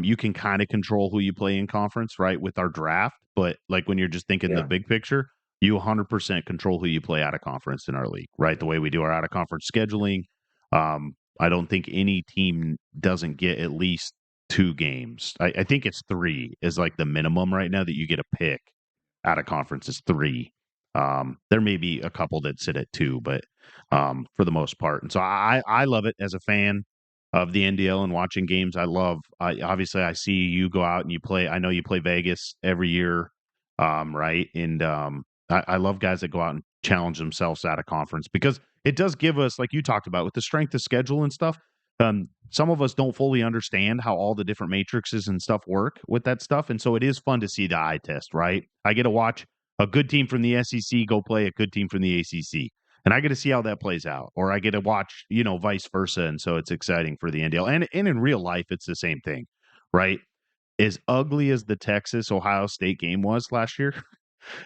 [SPEAKER 2] You can kind of control who you play in conference, right? With our draft, but like when you're just thinking the
[SPEAKER 3] Yeah.
[SPEAKER 2] big picture, you 100% control who you play out of conference in our league, right? The way we do our out of conference scheduling. I don't think any team doesn't get at least 2 games. I think it's 3 is like the minimum right now that you get a pick out of conference is 3. There may be a couple that sit at 2, but for the most part. And so I love it as a fan of the NDL and watching games. Obviously I see you go out and you play. I know you play Vegas every year, right? And I love guys that go out and challenge themselves out of conference because it does give us, like you talked about, with the strength of schedule and stuff. Some of us don't fully understand how all the different matrices and stuff work with that stuff, and so it is fun to see the eye test. Right? I get to watch a good team from the SEC go play a good team from the ACC. And I get to see how that plays out, or I get to watch, vice versa. And so it's exciting for the NDL. And in real life, it's the same thing, right? As ugly as the Texas Ohio State game was last year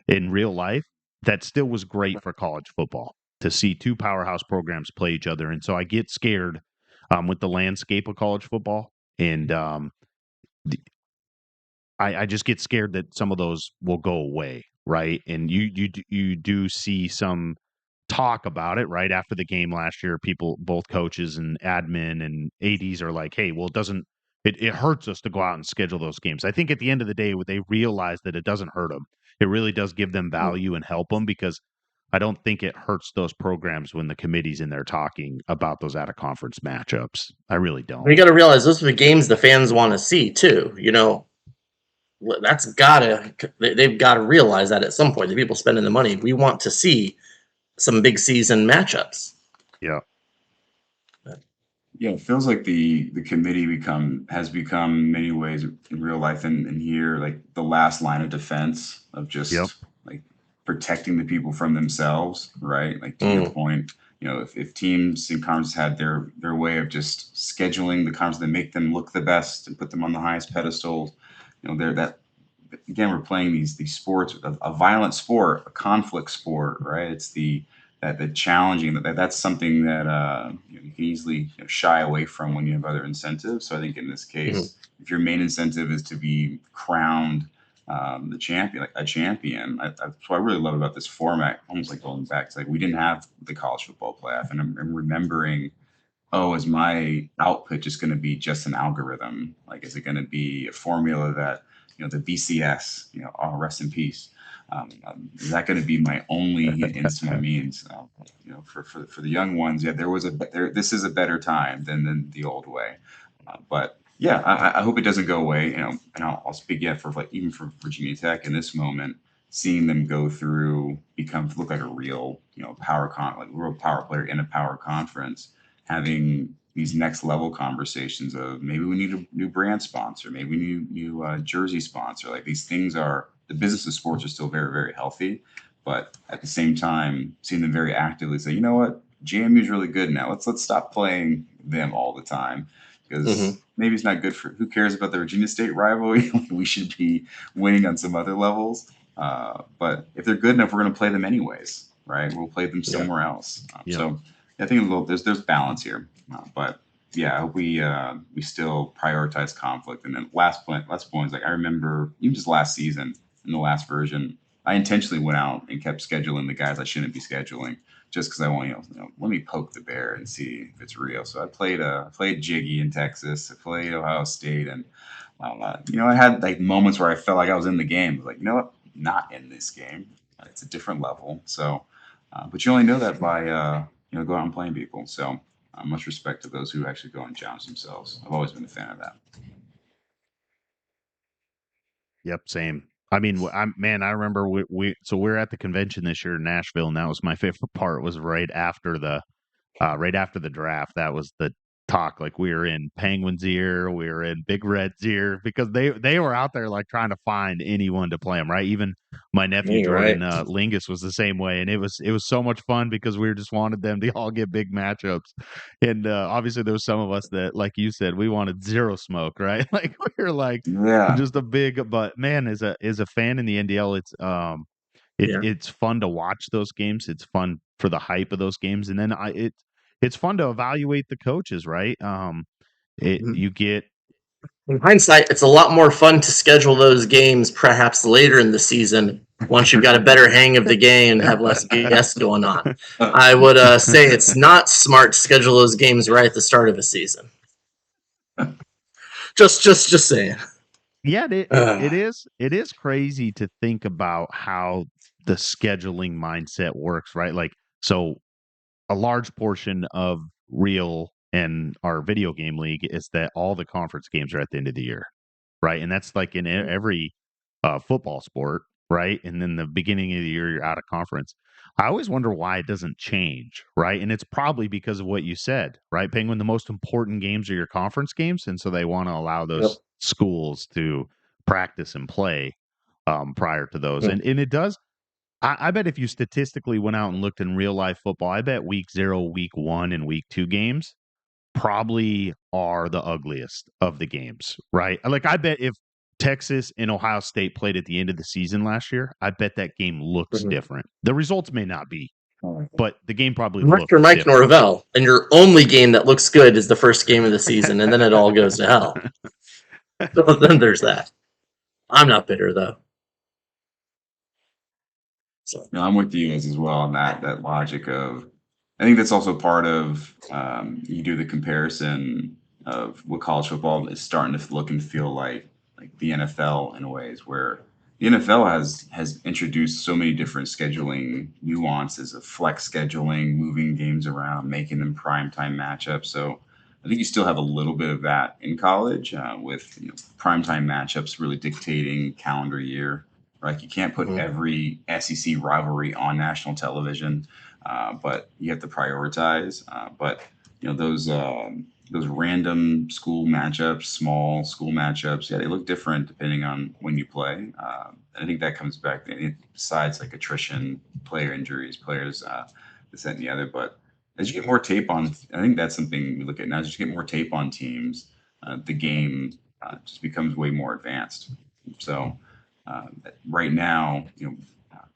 [SPEAKER 2] in real life, that still was great for college football to see 2 powerhouse programs play each other. And so I get scared with the landscape of college football. And I just get scared that some of those will go away, right? And you do see some talk about it right after the game last year. People, both coaches and admin and ads, are like, "Hey, well, it hurts us to go out and schedule those games." I think at the end of the day, they realize that it doesn't hurt them. It really does give them value and help them because I don't think it hurts those programs when the committee's in there talking about those out of conference matchups. I really don't.
[SPEAKER 3] You got to realize those are the games the fans want to see too. They've got to realize that at some point, the people spending the money, we want to see some big season matchups.
[SPEAKER 2] Yeah.
[SPEAKER 4] Yeah, it feels like the committee has become in many ways in real life and here like the last line of defense of just
[SPEAKER 2] Yep.
[SPEAKER 4] like protecting the people from themselves, right? Like to your point, if teams and conferences had their way of just scheduling the conferences that make them look the best and put them on the highest pedestals, they're that again we're playing these sports, a violent sport, a conflict sport, right? It's the challenging that's something that you can easily shy away from when you have other incentives. So I think in this case, if your main incentive is to be crowned the champion, like a champion, that's what I really love about this format. Almost like going back to like we didn't have the college football playoff, and I'm remembering, oh, is my output just going to be just an algorithm? Like, is it going to be a formula that, the BCS, rest in peace. Is that going to be my only ends to my means? For the young ones, yeah, this is a better time than the old way. But yeah, I hope it doesn't go away. And I'll speak for like even for Virginia Tech in this moment, seeing them go through, look like a real, like real power player in a power conference, having these next level conversations of maybe we need a new brand sponsor, maybe we need a new jersey sponsor. Like these things the business of sports are still very, very healthy, but at the same time, seeing them very actively say, you know what, JMU is really good now. Let's stop playing them all the time because maybe it's not good for who cares about the Virginia State rivalry. We should be winning on some other levels. But if they're good enough, we're going to play them anyways, right? We'll play them somewhere else. So I think there's balance here, but yeah, I hope we still prioritize conflict. And then last point is like I remember even just last season in the last version, I intentionally went out and kept scheduling the guys I shouldn't be scheduling just because I want let me poke the bear and see if it's real. So I played Jiggy in Texas, I played Ohio State, and I had like moments where I felt like I was in the game. I was like, you know what, not in this game. It's a different level. So. But you only know that by go out and playing people. So much respect to those who actually go and challenge themselves. I've always been a fan of that.
[SPEAKER 2] Yep, same. I mean, I remember we're at the convention this year in Nashville, and that was my favorite part. Was right after the draft. That was the talk. Like we were in Penguins' ear, we were in Big Red's ear because they were out there like trying to find anyone to play them. Right, even my nephew Jordan Lingus was the same way, and it was so much fun because we just wanted them to all get big matchups. And obviously, there was some of us that, like you said, we wanted zero smoke. Right, like we were like
[SPEAKER 4] Yeah.
[SPEAKER 2] just a big. But man, as a fan in the NDL, it's
[SPEAKER 3] Yeah.
[SPEAKER 2] It's fun to watch those games. It's fun for the hype of those games, and then it's fun to evaluate the coaches, right?
[SPEAKER 3] Mhm.
[SPEAKER 2] You get
[SPEAKER 3] In hindsight, it's a lot more fun to schedule those games perhaps later in the season once you've got a better hang of the game and have less BS going on. I would say it's not smart to schedule those games right at the start of a season. Just saying.
[SPEAKER 2] Yeah,
[SPEAKER 3] Uh,
[SPEAKER 2] it is crazy to think about how the scheduling mindset works, right? Like, so a large portion of real and our video game league is that all the conference games are at the end of the year, right? And that's like in every football sport, right? And then the beginning of the year, you're out of conference. I always wonder why it doesn't change, right? And it's probably because of what you said, right? Penguin, the most important games are your conference games. And so they want to allow
[SPEAKER 3] yep.
[SPEAKER 2] those schools to practice and play prior to those.
[SPEAKER 3] Mm.
[SPEAKER 2] And it does. I bet if you statistically went out and looked in real life football, I bet week 0, week 1, and week 2 games probably are the ugliest of the games, right? Like, I bet if Texas and Ohio State played at the end of the season last year, I bet that game looks
[SPEAKER 3] Mhm.
[SPEAKER 2] different. The results may not be, but the game probably
[SPEAKER 3] Unless
[SPEAKER 2] looks
[SPEAKER 3] you're Mike
[SPEAKER 2] different.
[SPEAKER 3] Norvell and your only game that looks good is the first game of the season, and then it all goes to hell. So then there's that. I'm not bitter though. So
[SPEAKER 4] No, I'm with you guys as well on that logic of. I think that's also part of you do the comparison of what college football is starting to look and feel like the NFL in ways where the NFL has introduced so many different scheduling nuances of flex scheduling, moving games around, making them primetime matchups. So I think you still have a little bit of that in college with primetime matchups really dictating calendar year. Right, you can't put
[SPEAKER 3] mhm.
[SPEAKER 4] every SEC rivalry on national television, but you have to prioritize. But those random school matchups, small school matchups, yeah, they look different depending on when you play. I think that comes back besides like attrition, player injuries, players this that, and the other. But as you get more tape on, I think that's something we look at now. As you get more tape on teams, the game just becomes way more advanced. So right now,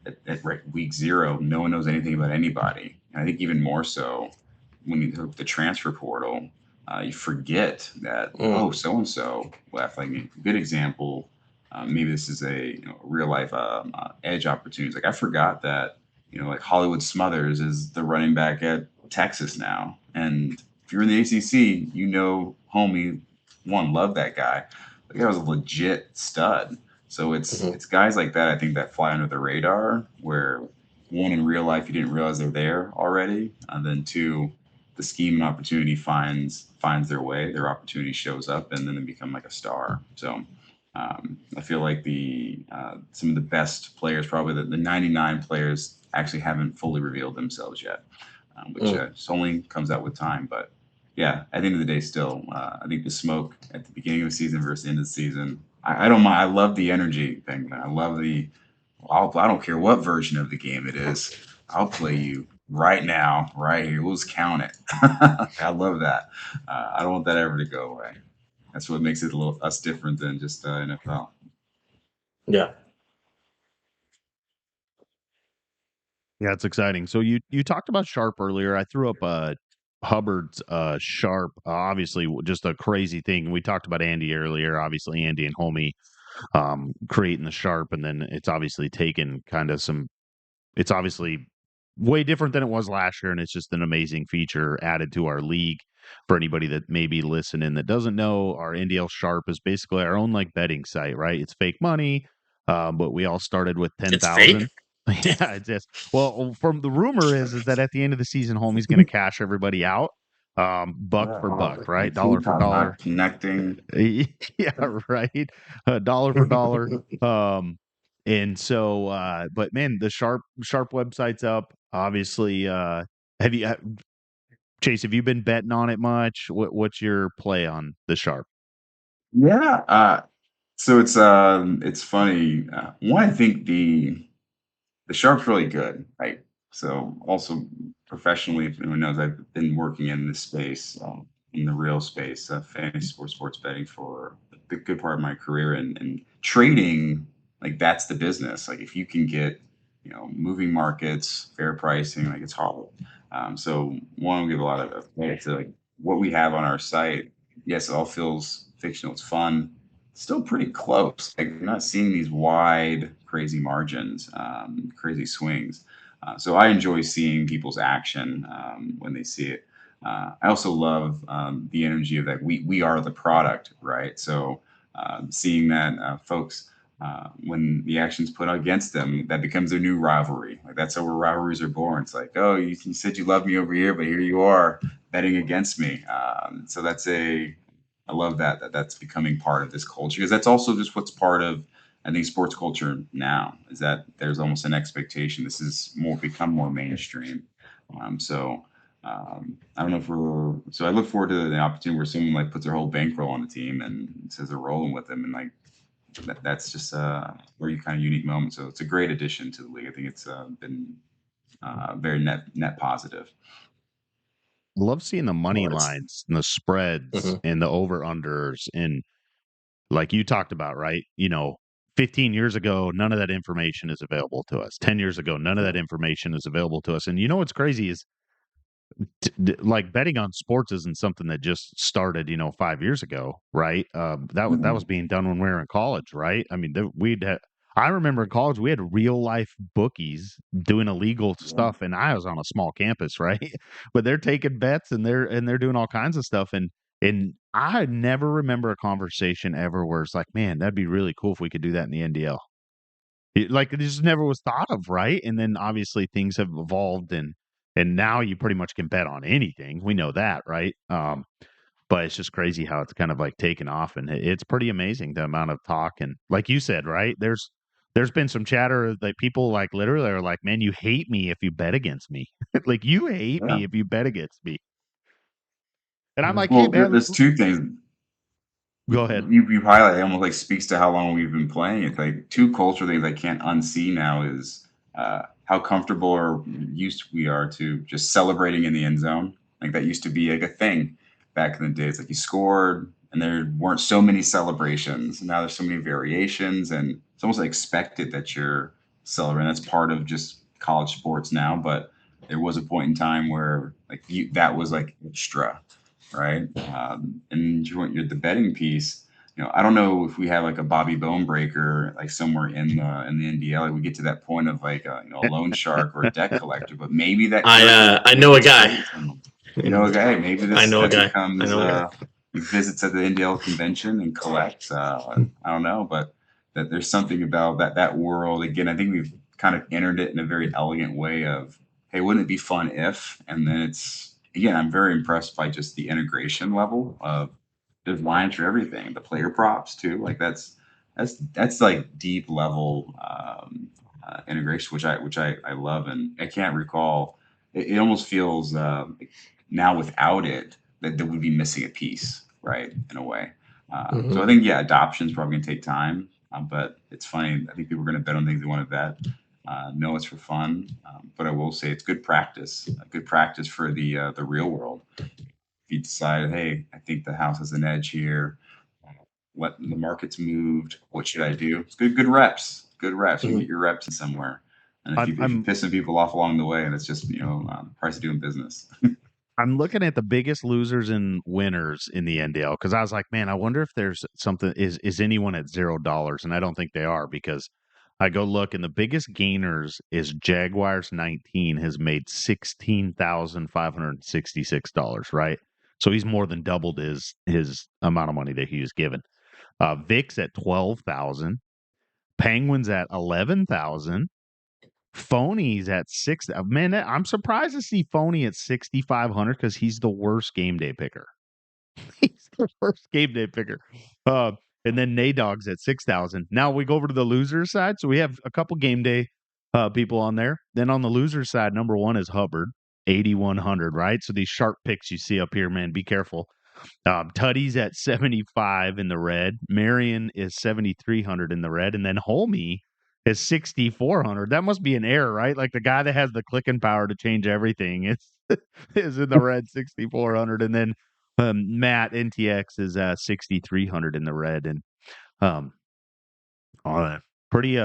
[SPEAKER 4] at week 0, no one knows anything about anybody. And I think even more so when you look at the transfer portal, you forget that so and so left. Like a good example, maybe this is a real life edge opportunities. Like I forgot that like Hollywood Smothers is the running back at Texas now, and if you're in the ACC, homie, love that guy. The guy was a legit stud. So
[SPEAKER 3] Mhm.
[SPEAKER 4] it's guys like that I think that fly under the radar where one in real life you didn't realize they're there already, and then two, the scheme and opportunity finds their way, their opportunity shows up, and then they become like a star. So I feel like the some of the best players, probably the 99 players, actually haven't fully revealed themselves yet, which
[SPEAKER 3] Mm.
[SPEAKER 4] only comes out with time. But yeah, at the end of the day, still, I think the smoke at the beginning of the season versus the end of the season, I don't mind. I love the energy thing. I love I don't care what version of the game it is. I'll play you right now, right here. We'll just count it. I love that. I don't want that ever to go away. That's what makes it a little us different than just NFL.
[SPEAKER 3] Yeah.
[SPEAKER 2] Yeah, it's exciting. So you talked about Sharp earlier. I threw up Hubbard's Sharp. Obviously, just a crazy thing. We talked about Andy earlier. Obviously, Andy and Homie creating the Sharp, and then it's obviously taken kind of some. It's obviously way different than it was last year, and it's just an amazing feature added to our league. For anybody that may be listening that doesn't know, our NDL Sharp is basically our own like betting site, right? It's fake money, but we all started with
[SPEAKER 3] It's fake.
[SPEAKER 2] 10,000. Yeah, it's just from the rumor is that at the end of the season, Homie's going to cash everybody out, buck for buck,
[SPEAKER 4] My
[SPEAKER 2] right, dollar
[SPEAKER 4] teeth
[SPEAKER 2] for
[SPEAKER 4] are
[SPEAKER 2] dollar.
[SPEAKER 4] not connecting.
[SPEAKER 2] Yeah, right, dollar for dollar. And so, but man, the Sharp website's up. Obviously, have you Chase? Have you been betting on it much? What's your play on the Sharp?
[SPEAKER 4] Yeah. So it's funny. One, I think the Sharp's really good, right? So also professionally, if anyone knows, I've been working in this space, in the real space, fantasy sports betting for a good part of my career, and trading, like that's the business. Like if you can get moving markets, fair pricing, like it's hard. So one, we give a lot of credit to like what we have on our site. Yes, it all feels fictional. It's fun. Still pretty close. Like you're not seeing these wide, crazy margins, crazy swings. So I enjoy seeing people's action when they see it. I also love the energy of that. We are the product, right? So seeing that folks when the action's put against them, that becomes their new rivalry. Like that's how where rivalries are born. It's like, oh, you said you loved me over here, but here you are betting against me. So I love that's becoming part of this culture because that's also just what's part of, I think, sports culture now is that there's almost an expectation. This is become more mainstream. So I don't know if so I look forward to the opportunity where someone like puts their whole bankroll on the team and says they're rolling with them and like that's just a very kind of unique moment. So it's a great addition to the league. I think it's been very net positive.
[SPEAKER 2] Love seeing the money
[SPEAKER 3] Well, it's-
[SPEAKER 2] lines and the spreads
[SPEAKER 3] Mhm.
[SPEAKER 2] and the over unders and like you talked about, right? 15 years ago, none of that information is available to us. 10 years ago, none of that information is available to us. And what's crazy is like betting on sports isn't something that just started 5 years ago, right? That was being done when we were in college, right? I mean, I remember in college we had real life bookies doing illegal stuff, and I was on a small campus, right? But they're taking bets and they're doing all kinds of stuff, and I never remember a conversation ever where it's like, man, that'd be really cool if we could do that in the NDL. Like it just never was thought of, right? And then obviously things have evolved and now you pretty much can bet on anything. We know that, right? But it's just crazy how it's kind of like taken off, and it's pretty amazing the amount of talk and like you said, right? There's been some chatter that people like literally are like, "Man, you hate me if you bet against me." Like you hate
[SPEAKER 4] Yeah.
[SPEAKER 2] me if you bet against me. And I'm like, "Hey,
[SPEAKER 4] Well,
[SPEAKER 2] man,
[SPEAKER 4] there's two things.
[SPEAKER 2] go ahead."
[SPEAKER 4] You highlight it almost like speaks to how long we've been playing. It's like two cultural things I can't unsee now is how comfortable or used we are to just celebrating in the end zone. Like that used to be like a thing back in the days. Like you scored and there weren't so many celebrations. Now there's so many variations and it's almost like expected that you're celebrating. That's part of just college sports now. But there was a point in time where like that was like extra, right? And the betting piece. I don't know if we have like a Bobby Bone breaker like somewhere in the NDL. Like we get to that point of like a loan shark or a debt collector, but maybe that character
[SPEAKER 3] I know a guy.
[SPEAKER 4] stays. And, a guy. Maybe
[SPEAKER 3] I know a
[SPEAKER 4] that
[SPEAKER 3] guy. I
[SPEAKER 4] becomes
[SPEAKER 3] know a guy.
[SPEAKER 4] he visits at the NDL convention and collects. I don't know, but that there's something about that world. Again, I think we've kind of entered it in a very elegant way of, hey, wouldn't it be fun if? And then it's again, I'm very impressed by just the integration level of there's lines for everything, the player props too. Like that's like deep level integration, which I love, and I can't recall. It almost feels now without it that we'd be missing a piece, right? In a way. So I think adoption is probably gonna take time, but it's funny. I think people are gonna bet on things they want to bet. No, it's for fun, but I will say it's good practice. Good practice for the real world. If you decide, hey, I think the house has an edge here. What the market's moved. What should I do? It's good reps. Good reps. You get your reps in somewhere. And if
[SPEAKER 2] I'm
[SPEAKER 4] you're
[SPEAKER 2] I'm
[SPEAKER 4] pissing people off along the way, and it's just price of doing business.
[SPEAKER 2] I'm looking at the biggest losers and winners in the NDL because I was like, man, I wonder if there's something. Is anyone at $0? And I don't think they are because I go look and the biggest gainers is Jaguars 19 has made $16,566. Right, so he's more than doubled his amount of money that he was given. Vic's at 12,000, Penguins at 11,000. Phony's at six. Man, I'm surprised to see Phony at 6,500 because he's the worst game day picker. He's the worst game day picker. And then Nadog's at 6,000. Now we go over to the loser side. So we have a couple game day people on there. Then on the loser side, number one is Hubbard, 8,100. Right. So these sharp picks you see up here, man, be careful. Tuddy's at 75 in the red. Marion is 7,300 in the red. And then Holmey is 6,400. That must be an error, right? Like the guy that has the clicking power to change everything is in the red, 6,400. And then Matt NTX is 6,300 in the red. And um, pretty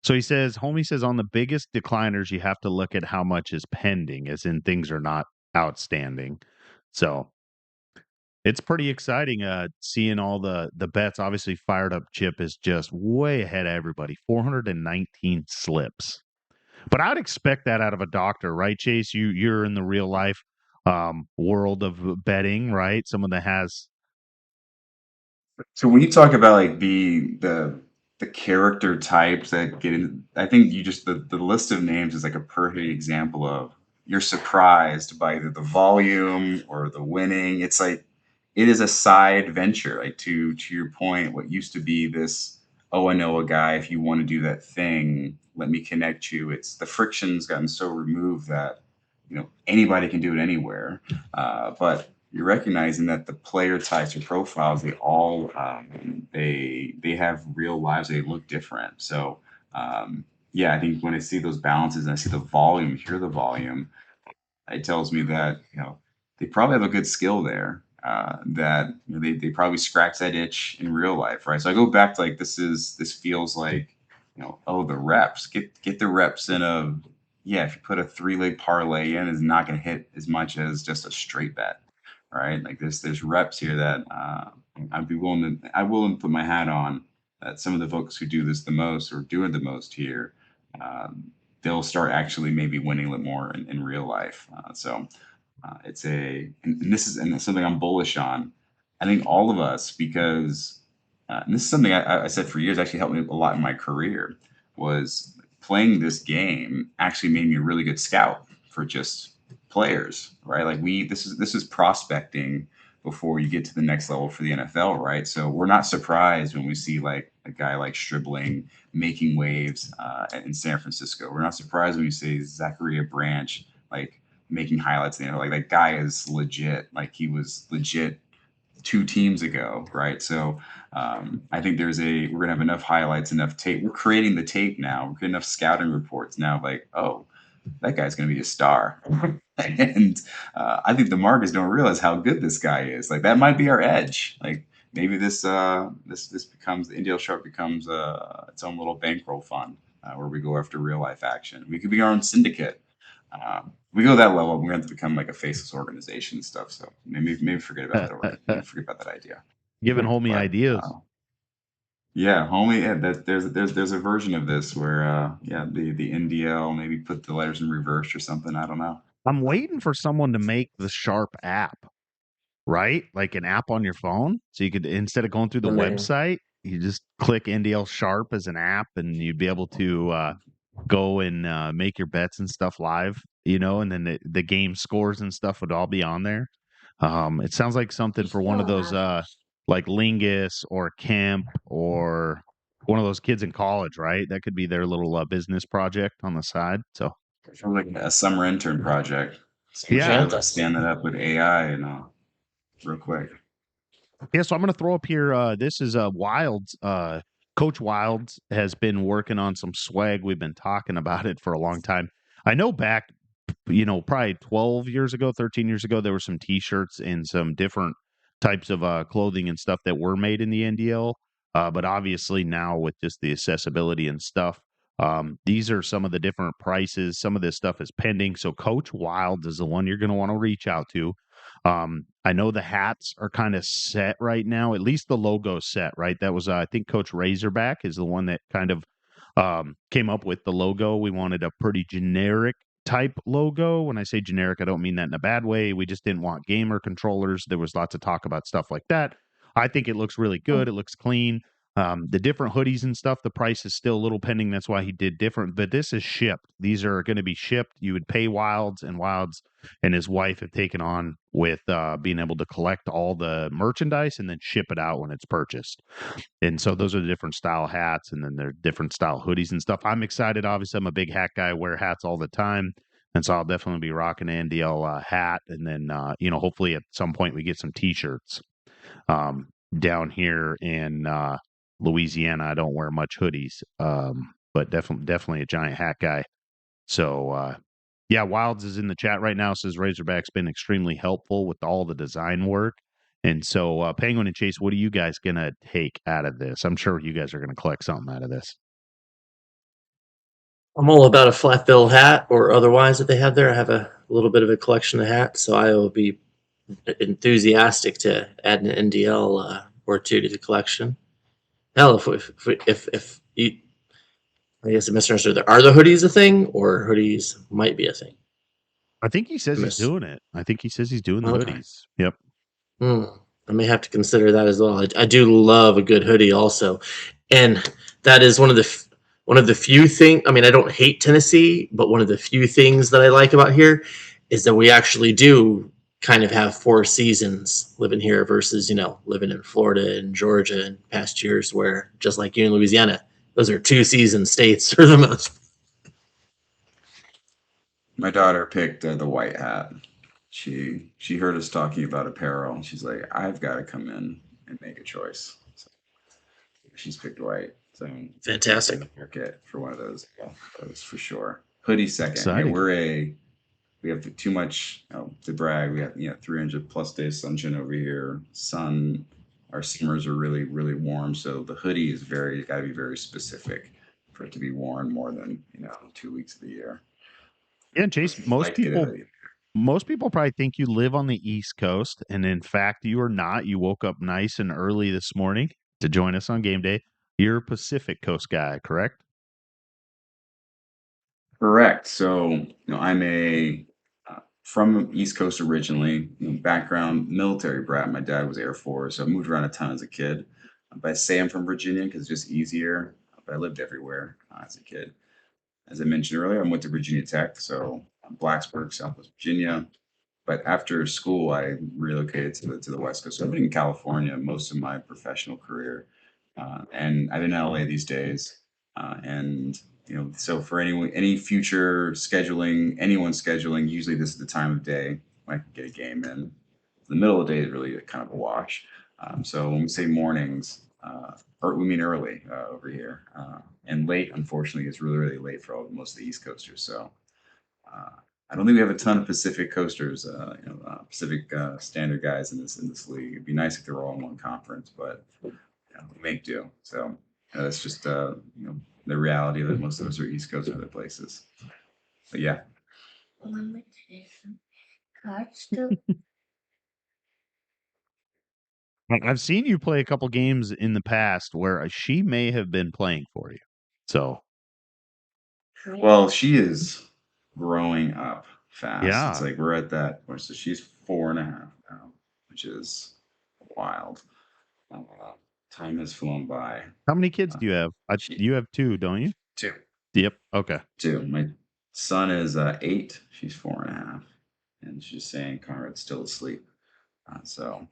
[SPEAKER 2] So he says, homie says, on the biggest decliners, you have to look at how much is pending, as in things are not outstanding. So it's pretty exciting seeing all the bets. Obviously, Fired Up Chip is just way ahead of everybody. 419 slips. But I'd expect that out of a doctor, right, Chase? You're in the real life world of betting, right? Someone that has.
[SPEAKER 4] So when you talk about like the character types that get in, I think you just the list of names is like a perfect example of you're surprised by either the volume or the winning. It's like it is a side venture, like to your point, what used to be this, oh, I know a guy, if you want to do that thing, let me connect you. It's the friction's gotten so removed that anybody can do it anywhere. But you're recognizing that the player types or profiles, they all they have real lives. They look different. So yeah, I think when I see those balances and I see the volume, hear the volume, it tells me that they probably have a good skill there. That they probably scratch that itch in real life, right? So I go back to like this feels like oh, the reps, get the reps in a, yeah, if you put a 3-leg parlay in, it's not going to hit as much as just a straight bet, right? Like there's reps here that I will put my hat on that some of the folks who do this the most or do it the most here, they'll start actually maybe winning a little more in real life. So it's and this is something I'm bullish on. I think all of us, because and this is something I said for years, actually helped me a lot in my career, was playing this game actually made me a really good scout for just players, right? Like this is prospecting before you get to the next level for the NFL, right? So we're not surprised when we see like a guy like Stribling making waves in San Francisco. We're not surprised when we see Zachariah Branch like making highlights. Like that guy is legit. Like he was legit 2 teams ago, right? So I think we're gonna have enough highlights, enough tape. We're creating the tape now. We're getting enough scouting reports now. Like, oh, that guy's gonna be a star. And I think the markets don't realize how good this guy is. Like that might be our edge. Like maybe this becomes the NDL Sharp becomes its own little bankroll fund where we go after real life action. We could be our own syndicate. We go that level, we're going to have to become like a faceless organization and stuff. So maybe forget about that. Maybe forget about that idea.
[SPEAKER 2] Giving homie
[SPEAKER 4] But
[SPEAKER 2] ideas.
[SPEAKER 4] yeah, homie, yeah, there's a version of this where yeah, the NDL, maybe put the letters in reverse or something. I don't know.
[SPEAKER 2] I'm waiting for someone to make the Sharp app, right? Like an app on your phone. So you could, instead of going through the
[SPEAKER 3] I mean,
[SPEAKER 2] website, you just click NDL Sharp as an app and you'd be able to go and make your bets and stuff live, and then the game scores and stuff would all be on there. It sounds like something for one of those like Lingus or Kemp or one of those kids in college, right? That could be their little business project on the side. So
[SPEAKER 4] Sounds like a summer intern project. So we
[SPEAKER 2] yeah,
[SPEAKER 4] should stand that up with AI and real quick.
[SPEAKER 2] yeah. So I'm going to throw up here. This is Wilds. Coach Wilds has been working on some swag. We've been talking about it for a long time. I know back, probably 12 years ago, 13 years ago, there were some T-shirts and some different types of clothing and stuff that were made in the NDL. But obviously now with just the accessibility and stuff, these are some of the different prices. Some of this stuff is pending. So Coach Wilds is the one you're going to want to reach out to. I know the hats are kind of set right now. At least the logo's set, right? That was, I think, Coach Razorback is the one that kind of came up with the logo. We wanted a pretty generic type logo. When I say generic, I don't mean that in a bad way. We just didn't want gamer controllers. There was lots of talk about stuff like that. I think it looks really good. It looks clean. The different hoodies and stuff, the price is still a little pending. That's why he did different. But this is shipped. These are going to be shipped. You would pay Wilds, and Wilds and his wife have taken on with being able to collect all the merchandise and then ship it out when it's purchased. And so those are the different style hats, and then there are different style hoodies and stuff. I'm excited. Obviously, I'm a big hat guy. I wear hats all the time. And so I'll definitely be rocking an NDL hat. And then, hopefully at some point we get some T-shirts down here in Louisiana. I don't wear much hoodies, but definitely a giant hat guy. So, yeah, Wilds is in the chat right now. Says Razorback's been extremely helpful with all the design work. And so, Penguin and Chase, what are you guys going to take out of this? I'm sure you guys are going to collect something out of this.
[SPEAKER 3] I'm all about a flat bill hat or otherwise that they have there. I have a little bit of a collection of hats, so I will be enthusiastic to add an NDL or two to the collection. Hell, if you, I guess I misunderstood. Are the hoodies a thing, or hoodies might be a thing?
[SPEAKER 2] I think he says he's
[SPEAKER 3] Miss.
[SPEAKER 2] doing it. I think he says he's doing the
[SPEAKER 3] Okay.
[SPEAKER 2] hoodies. Yep.
[SPEAKER 3] I may have to consider that as well. I do love a good hoodie, also, and that is one of the few things. I mean, I don't hate Tennessee, but one of the few things that I like about here is that we actually do kind of have 4 seasons living here versus living in Florida and Georgia in past years, where just like you in Louisiana, those are 2 season states for the most.
[SPEAKER 4] My daughter picked the white hat. She heard us talking about apparel, and she's like, "I've got to come in and make a choice." So she's picked white. So
[SPEAKER 3] Fantastic.
[SPEAKER 4] Get for one of those. Yeah, those for sure. Hoodie second.
[SPEAKER 2] Exciting.
[SPEAKER 4] Yeah, we have too much to brag. We have 300 plus days sunshine over here. Sun. Our summers are really really warm, so the hoodie is got to be very specific for it to be worn more than 2 weeks of the year.
[SPEAKER 2] Yeah, Chase, most people probably think you live on the East Coast, and in fact, you are not. You woke up nice and early this morning to join us on game day. You're a Pacific Coast guy, correct?
[SPEAKER 4] Correct. So, I'm from East Coast originally. Background military brat. My dad was Air Force. So I moved around a ton as a kid. But I say I'm from Virginia because it's just easier. But I lived everywhere as a kid. As I mentioned earlier, I went to Virginia Tech, so Blacksburg, Southwest Virginia. But after school, I relocated to the West Coast. So I've been in California most of my professional career, and I'm in LA these days. And so for any future scheduling, anyone's scheduling, usually this is the time of day when I can get a game in. The middle of the day is really kind of a wash. So when we say mornings, or we mean early over here, and late, unfortunately, is really really late for most of the East Coasters. So. I don't think we have a ton of Pacific Coasters, Pacific Standard guys in this league. It'd be nice if they were all in one conference, but we make do. So that's just the reality that most of us are East Coast and other places. But yeah.
[SPEAKER 2] I've seen you play a couple games in the past where she may have been playing for you. So,
[SPEAKER 4] well, she is growing up fast.
[SPEAKER 2] Yeah.
[SPEAKER 4] It's like we're at that. So she's 4.5 now, which is wild. Time has flown by.
[SPEAKER 2] How many kids do you have? You have 2, don't you?
[SPEAKER 4] 2.
[SPEAKER 2] Yep. Okay.
[SPEAKER 4] 2. My son is 8. She's 4.5, and she's saying Conrad's still asleep. So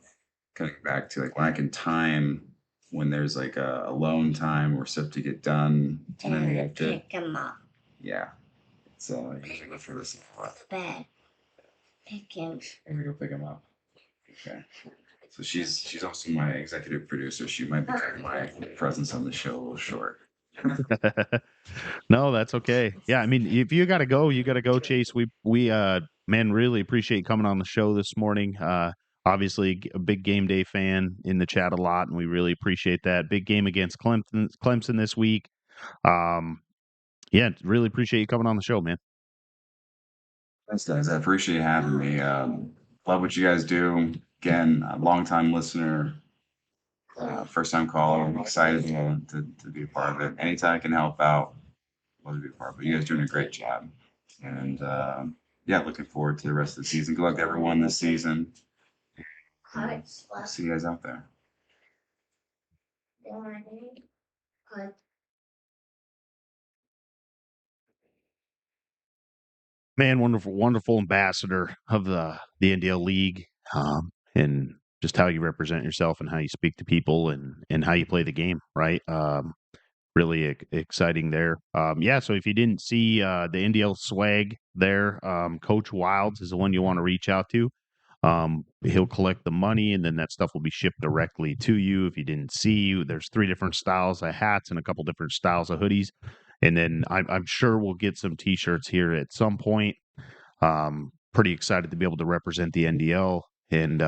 [SPEAKER 4] coming back to like when I can time when there's like a alone time or stuff to get done, and then we have to
[SPEAKER 5] pick him up.
[SPEAKER 4] Yeah. So usually go for this.
[SPEAKER 5] Bed. Pick him.
[SPEAKER 4] I'm gonna go pick him up. Okay. So she's also my executive producer. She might be cutting my presence on the show a little short.
[SPEAKER 2] No, that's okay. Yeah, I mean, if you got to go, you got to go, Chase. We man, really appreciate you coming on the show this morning. Obviously, a big game day fan in the chat a lot, and we really appreciate that. Big game against Clemson this week. Yeah, really appreciate you coming on the show, man.
[SPEAKER 4] Thanks, guys. I appreciate having me. Love what you guys do. Again, a longtime listener, first time caller. I'm excited to be a part of it. Anytime I can help out, love to be a part of it. You guys are doing a great job. And yeah, looking forward to the rest of the season. Good luck to everyone this season. I'll see you guys out there.
[SPEAKER 2] Man, wonderful ambassador of the NDL League, and just how you represent yourself and how you speak to people and how you play the game, right? Really exciting there. Yeah, so if you didn't see the NDL swag there, Coach Wilds is the one you want to reach out to. He'll collect the money, and then that stuff will be shipped directly to you. If you didn't see, there's 3 different styles of hats and a couple different styles of hoodies. And then I'm sure we'll get some T-shirts here at some point. Pretty excited to be able to represent the NDL. And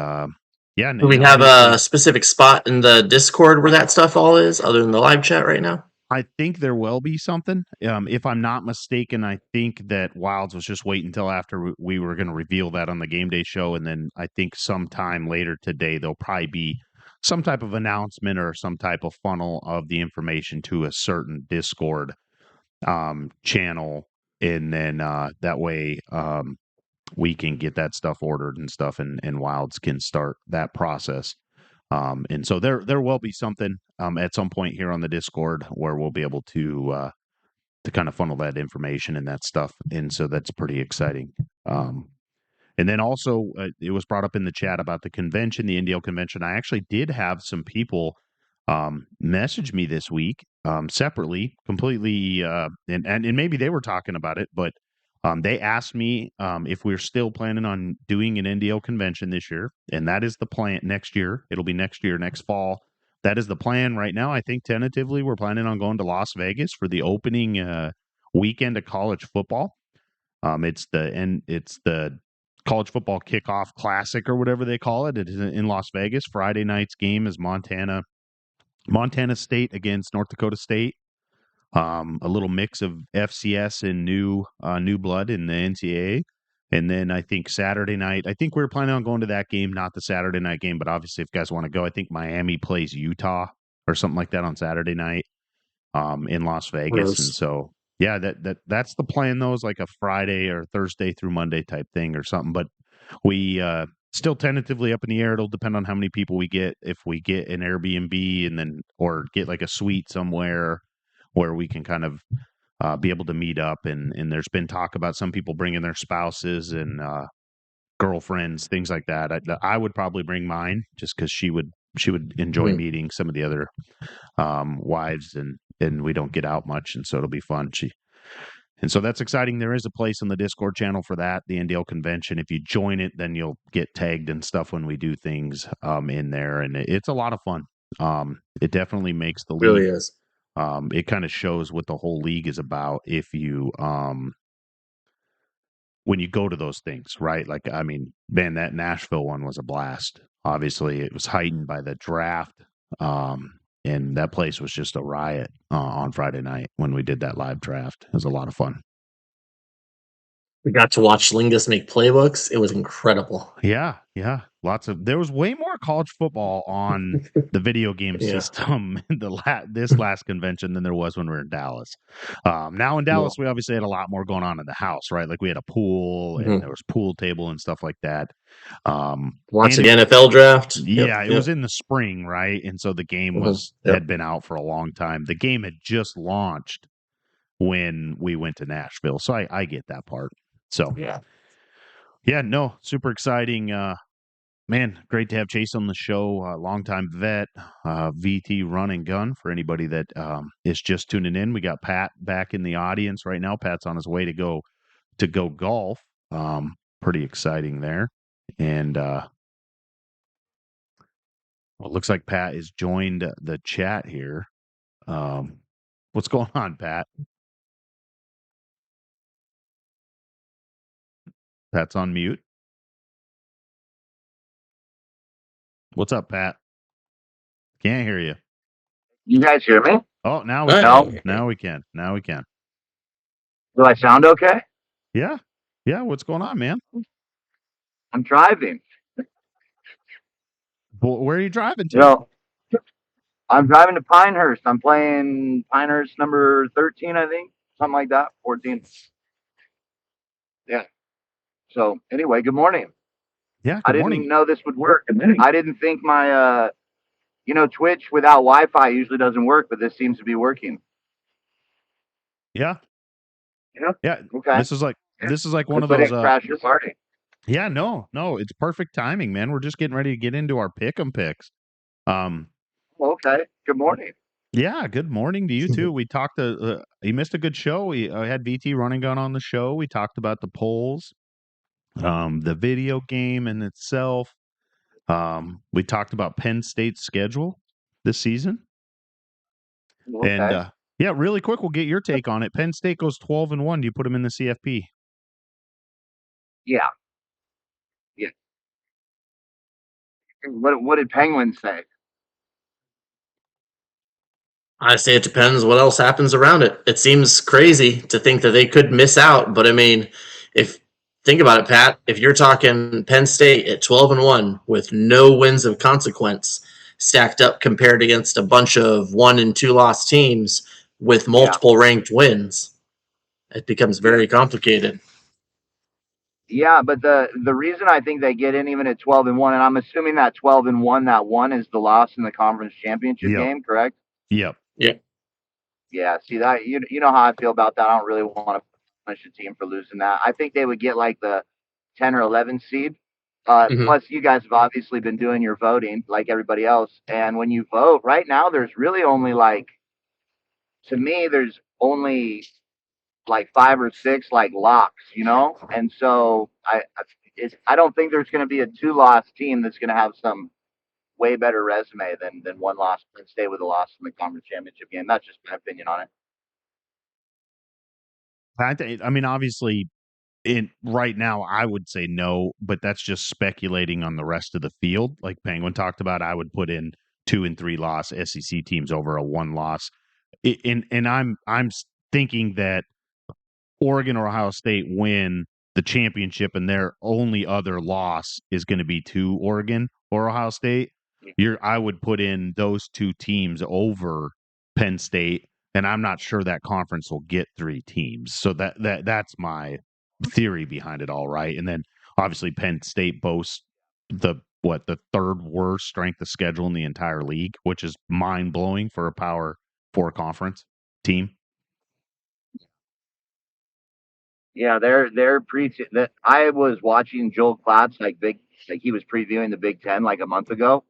[SPEAKER 2] yeah.
[SPEAKER 3] Do we have a specific spot in the Discord where that stuff all is, other than the live chat right now?
[SPEAKER 2] I think there will be something. If I'm not mistaken, I think that Wilds was just waiting until after we were going to reveal that on the Game Day show, and then I think sometime later today there'll probably be some type of announcement or some type of funnel of the information to a certain Discord channel, and then that way we can get that stuff ordered and stuff, and Wilds can start that process. And so there will be something at some point here on the Discord where we'll be able to kind of funnel that information and that stuff. And so that's pretty exciting. And then also, it was brought up in the chat about the convention, the NDL convention. I actually did have some people message me this week separately, completely, and maybe they were talking about it, but they asked me if we're still planning on doing an NDL convention this year, and that is the plan. Next year, it'll be next year, next fall. That is the plan right now. I think tentatively we're planning on going to Las Vegas for the opening weekend of college football. It's the college football kickoff classic or whatever they call it. It is in Las Vegas. Friday night's game is Montana State against North Dakota State. A little mix of FCS and new blood in the NCAA. And then I think Saturday night, I think we were planning on going to that game, not the Saturday night game, but obviously if you guys want to go, I think Miami plays Utah or something like that on Saturday night in Las Vegas. And so, yeah, that's the plan, though, is like a Friday or Thursday through Monday type thing or something. But we still tentatively up in the air. It'll depend on how many people we get. If we get an Airbnb and then or get like a suite somewhere where we can kind of be able to meet up. And there's been talk about some people bringing their spouses and girlfriends, things like that. I would probably bring mine just because she would enjoy meeting some of the other wives, and we don't get out much, and so it'll be fun. And so that's exciting. There is a place on the Discord channel for that, the NDL convention. If you join it, then you'll get tagged and stuff when we do things in there, and it's a lot of fun. It definitely makes the league.
[SPEAKER 3] Really is.
[SPEAKER 2] It kind of shows what the whole league is about if you when you go to those things, right? Like, I mean, man, that Nashville one was a blast. Obviously, it was heightened by the draft. And that place was just a riot on Friday night when we did that live draft. It was a lot of fun.
[SPEAKER 3] We got to watch Lingus make playbooks. It was incredible.
[SPEAKER 2] Yeah. There was way more college football on the video game system in this last convention than there was when we were in Dallas. Now in Dallas, we obviously had a lot more going on in the house, right? Like we had a pool and there was pool table and stuff like that.
[SPEAKER 3] Watching the NFL draft.
[SPEAKER 2] Yeah, it was in the spring, right? And so the game had been out for a long time. The game had just launched when we went to Nashville. So I get that part. So no, super exciting. Man, great to have Chase on the show. Longtime vet, VT run and gun for anybody that is just tuning in. We got Pat back in the audience right now. Pat's on his way to go golf. Pretty exciting there. And it looks like Pat has joined the chat here. What's going on, Pat? Pat's on mute. What's up, Pat? Can't hear you.
[SPEAKER 6] You guys hear me?
[SPEAKER 2] Oh, now we can. Now we can. Now we can.
[SPEAKER 6] Do I sound okay?
[SPEAKER 2] Yeah. What's going on, man?
[SPEAKER 6] I'm driving.
[SPEAKER 2] Well, where are you driving to?
[SPEAKER 6] I'm driving to Pinehurst. I'm playing Pinehurst number 13, I think. Something like that. 14. Yeah. So anyway, good morning.
[SPEAKER 2] Yeah,
[SPEAKER 6] I didn't know this would work. I didn't think my, Twitch without Wi-Fi usually doesn't work, but this seems to be working.
[SPEAKER 2] Yeah.
[SPEAKER 6] Yeah. Okay.
[SPEAKER 2] This is like one of those.
[SPEAKER 6] Crash your party.
[SPEAKER 2] Yeah, no, it's perfect timing, man. We're just getting ready to get into our pick'em picks.
[SPEAKER 6] Okay. Good morning.
[SPEAKER 2] Yeah, good morning to you too. We talked you missed a good show. We had VT running gun on the show. We talked about the polls, the video game in itself. We talked about Penn State's schedule this season.
[SPEAKER 6] Okay.
[SPEAKER 2] And really quick, we'll get your take on it. Penn State goes 12-1. Do you put them in the CFP?
[SPEAKER 6] Yeah. What did Penguins say?
[SPEAKER 3] I say it depends what else happens around it. It seems crazy to think that they could miss out, but I mean, if think about it, Pat, if you're talking Penn State at 12-1 with no wins of consequence stacked up compared against a bunch of 1 and 2 loss teams with multiple ranked wins, it becomes very complicated.
[SPEAKER 6] Yeah, but the reason I think they get in even at 12-1, and I'm assuming that 12-1, that one is the loss in the conference championship
[SPEAKER 2] Yep.
[SPEAKER 6] game, correct?
[SPEAKER 2] Yep.
[SPEAKER 6] Yeah. See that you know how I feel about that. I don't really want to punish a team for losing that. I think they would get like the 10 or 11 seed.
[SPEAKER 3] Mhm.
[SPEAKER 6] Plus, you guys have obviously been doing your voting like everybody else, and when you vote right now, there's really only like, to me, there's only like 5 or 6 like locks, and so I don't think there's going to be a 2-loss team that's going to have some way better resume than one loss and stay with a loss in the conference championship game. That's just my opinion on it.
[SPEAKER 2] I mean, obviously, right now, I would say no, but that's just speculating on the rest of the field. Like Penguin talked about, I would put in 2 and 3 loss SEC teams over a 1 loss. And I'm thinking that Oregon or Ohio State win the championship and their only other loss is going to be to Oregon or Ohio State. I would put in those 2 teams over Penn State, and I'm not sure that conference will get 3 teams. So that's my theory behind it all, right? And then obviously Penn State boasts the 3rd worst strength of schedule in the entire league, which is mind blowing for a Power 4 conference team.
[SPEAKER 6] Yeah, they're preaching that. I was watching Joel Klatt's like he was previewing the Big Ten like a month ago,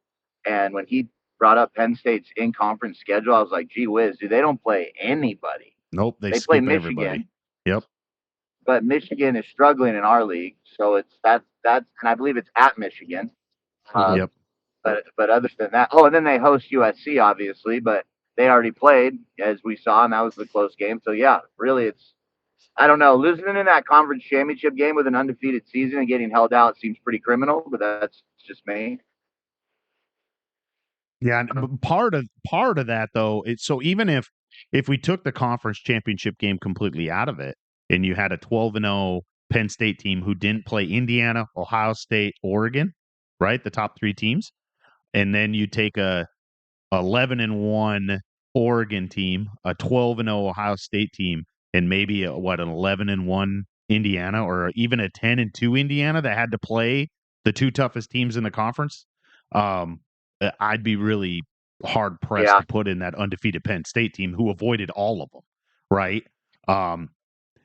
[SPEAKER 6] and when he brought up Penn State's in conference schedule, I was like, gee whiz, dude, they don't play anybody.
[SPEAKER 2] Nope, they
[SPEAKER 6] They play
[SPEAKER 2] skip
[SPEAKER 6] Michigan,
[SPEAKER 2] everybody. Yep.
[SPEAKER 6] but Michigan is struggling in our league, so that's and I believe it's at Michigan.
[SPEAKER 2] Yep.
[SPEAKER 6] But other than that, oh, and then they host USC obviously, but they already played as we saw, and that was the close game. So yeah, really, I don't know. Losing in that conference championship game with an undefeated season and getting held out seems pretty criminal, but that's just me.
[SPEAKER 2] Yeah, and part of that though, so even if we took the conference championship game completely out of it, and you had a 12-0 Penn State team who didn't play Indiana, Ohio State, Oregon, right, the top 3 teams, and then you take a 11-1 Oregon team, a 12-0 Ohio State team, and maybe an 11-1 Indiana, or even a 10-2 Indiana that had to play the 2 toughest teams in the conference. I'd be really hard pressed to put in that undefeated Penn State team who avoided all of them, right?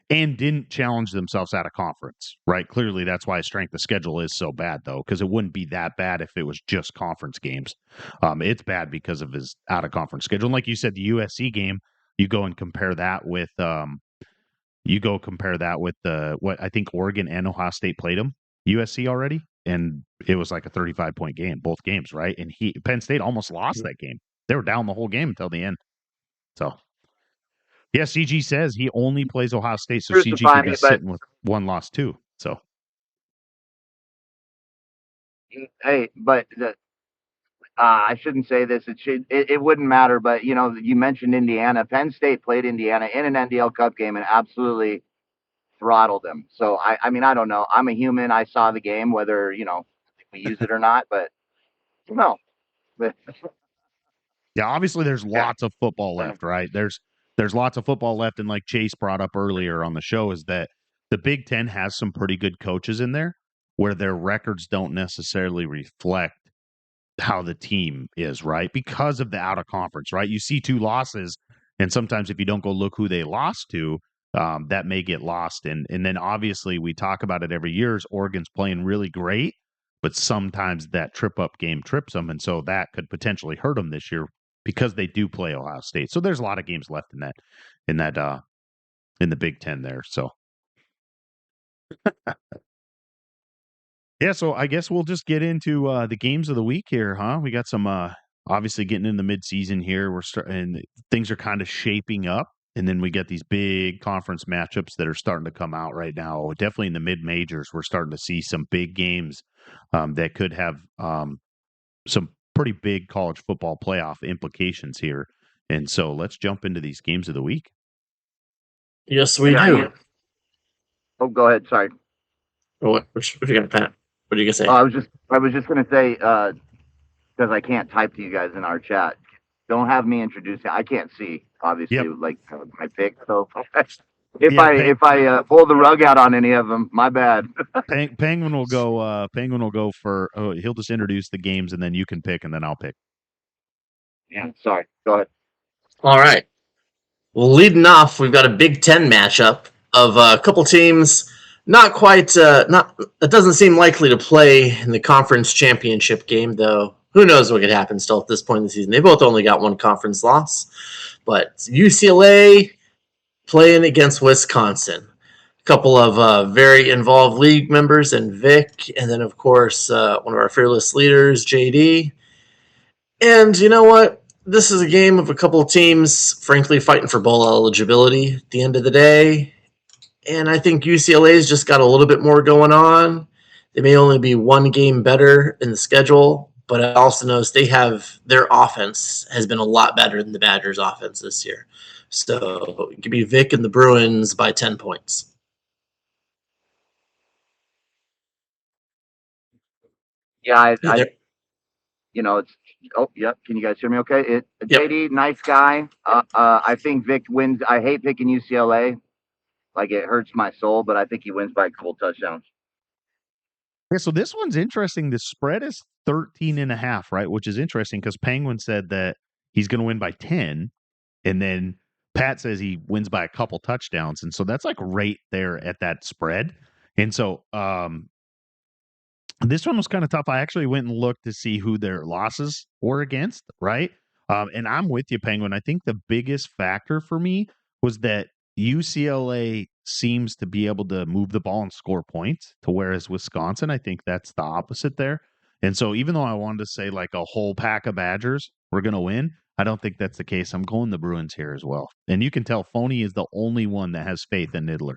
[SPEAKER 2] And didn't challenge themselves out of conference, right? Clearly, that's why strength of schedule is so bad, though, because it wouldn't be that bad if it was just conference games. It's bad because of his out of conference schedule. And like you said, the USC game, you go and compare that with what I think Oregon and Ohio State played them USC already, and it was like a 35-point game, both games, right? And Penn State almost lost that game. They were down the whole game until the end. So. Yeah, CG says he only plays Ohio State, so CG could be sitting with 1 loss too. So,
[SPEAKER 6] hey, but I shouldn't say this. It wouldn't matter, but you mentioned Indiana. Penn State played Indiana in an NDL Cup game and absolutely throttled them. So I mean, I don't know. I'm a human. I saw the game, whether we use it or not, but no.
[SPEAKER 2] yeah, obviously there's lots of football left, right? There's lots of football left, and like Chase brought up earlier on the show, is that the Big Ten has some pretty good coaches in there where their records don't necessarily reflect how the team is, right? Because of the out of conference, right? You see 2 losses, and sometimes if you don't go look who they lost to, that may get lost. And then obviously we talk about it every year. Oregon's playing really great, but sometimes that trip up game trips them, and so that could potentially hurt them this year because they do play Ohio State. So there's a lot of games left in the Big Ten there. So. Yeah, so I guess we'll just get into the games of the week here, huh? We got some obviously getting in the midseason here. We're starting, things are kind of shaping up, and then we get these big conference matchups that are starting to come out right now. Definitely in the mid majors, we're starting to see some big games that could have some pretty big college football playoff implications here And so let's jump into these games of the week.
[SPEAKER 3] Yes, we
[SPEAKER 6] Yeah,
[SPEAKER 3] do.
[SPEAKER 6] Oh, go ahead. Sorry.
[SPEAKER 3] What you got, Pat? What are you gonna say?
[SPEAKER 6] I was just gonna say because I can't type to you guys in our chat. Don't have me introduce it. I can't see obviously
[SPEAKER 2] Yep.
[SPEAKER 6] like my pick. So if
[SPEAKER 2] Yeah,
[SPEAKER 6] I pull the rug out on any of them, my bad.
[SPEAKER 2] Penguin will go. Penguin will go for. Oh, he'll just introduce the games, and then you can pick, and then I'll pick.
[SPEAKER 6] Yeah. Sorry. Go ahead.
[SPEAKER 3] All right. Well, leading off, we've got a Big Ten matchup of a couple teams not quite. Not it doesn't seem likely to play in the conference championship game, though. Who knows what could happen still at this point in the season? They both only got one conference loss, but UCLA playing against Wisconsin. A couple of very involved league members and Vic, and then of course one of our fearless leaders, JD. And you know what? This is a game of a couple of teams, frankly, fighting for bowl eligibility at the end of the day. And I think UCLA's just got a little bit more going on. They may only be one game better in the schedule, but I also notice they have their offense has been a lot better than the Badgers' offense this year. So give me Vic and the Bruins by 10 points.
[SPEAKER 6] Yeah,
[SPEAKER 3] Either.
[SPEAKER 6] it's. Oh, yep. Can you guys hear me? Okay.
[SPEAKER 3] Yep.
[SPEAKER 6] JD, nice guy. I think Vic wins. I hate picking UCLA. Like it hurts my soul, but I think he wins by a couple touchdowns.
[SPEAKER 2] Yeah, so this one's interesting. The spread is 13.5, right? Which is interesting because Penguin said that he's going to win by 10, and then Pat says he wins by a couple touchdowns, and so that's like right there at that spread. And so this one was kind of tough. I actually went and looked to see who their losses were against, right? And I'm with you, Penguin. I think the biggest factor for me was that UCLA seems to be able to move the ball and score points, to whereas Wisconsin, I think that's the opposite there. And so even though I wanted to say like a whole pack of Badgers were going to win, I don't think that's the case. I'm going the Bruins here as well. And you can tell Phony is the only one that has faith in Nidler.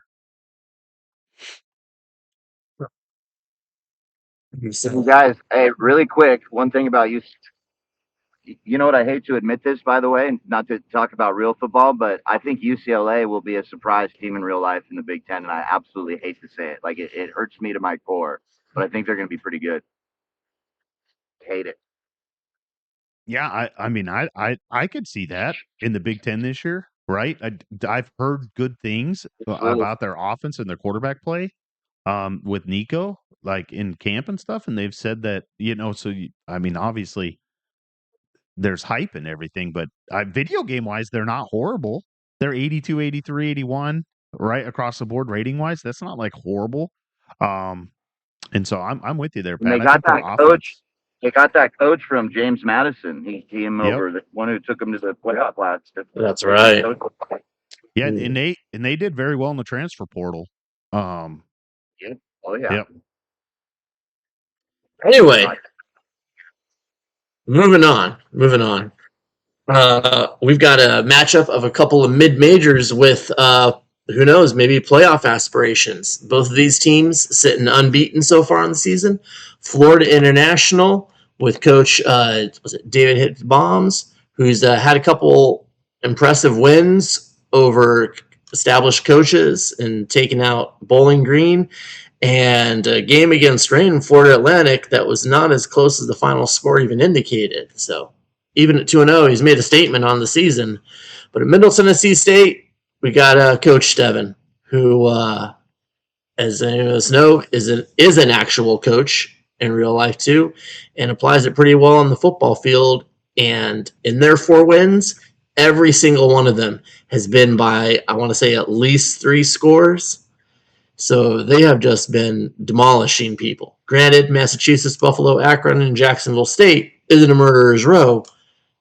[SPEAKER 6] So guys, hey, really quick, one thing about you. You know what? I hate to admit this, by the way, not to talk about real football, but I think UCLA will be a surprise team in real life in the Big Ten, and I absolutely hate to say it. Like it hurts me to my core, but I think they're going to be pretty good. Hate it.
[SPEAKER 2] Yeah, I mean, I could see that in the Big Ten this year, right? I've heard good things about their offense and their quarterback play with Nico, like in camp and stuff, and they've said that, so I mean, obviously there's hype and everything, but video game wise, they're not horrible. They're 82, 83, 81, right across the board rating wise. That's not like horrible. And so I'm with you there, Pat.
[SPEAKER 6] And they got that coach. They got that coach from James Madison. He came over, the one who took him to the playoff last.
[SPEAKER 3] That's right.
[SPEAKER 2] Yeah, and they did very well in the transfer portal.
[SPEAKER 6] Yeah. Oh yeah.
[SPEAKER 2] Yep.
[SPEAKER 3] Anyway, moving on. We've got a matchup of a couple of mid-majors with, who knows, maybe playoff aspirations. Both of these teams sitting unbeaten so far in the season. Florida International with Coach David Hit Bombs, who's had a couple impressive wins over established coaches and taking out Bowling Green. And a game against Rain in Florida Atlantic that was not as close as the final score even indicated. So even at 2-0, he's made a statement on the season. But at Middle Tennessee State, we got Coach Steven, who, as any of us know, is an actual coach in real life too, and applies it pretty well on the football field. And in their 4 wins, every single one of them has been by, I want to say, at least 3 scores. So they have just been demolishing people. Granted, Massachusetts, Buffalo, Akron, and Jacksonville State isn't a murderer's row.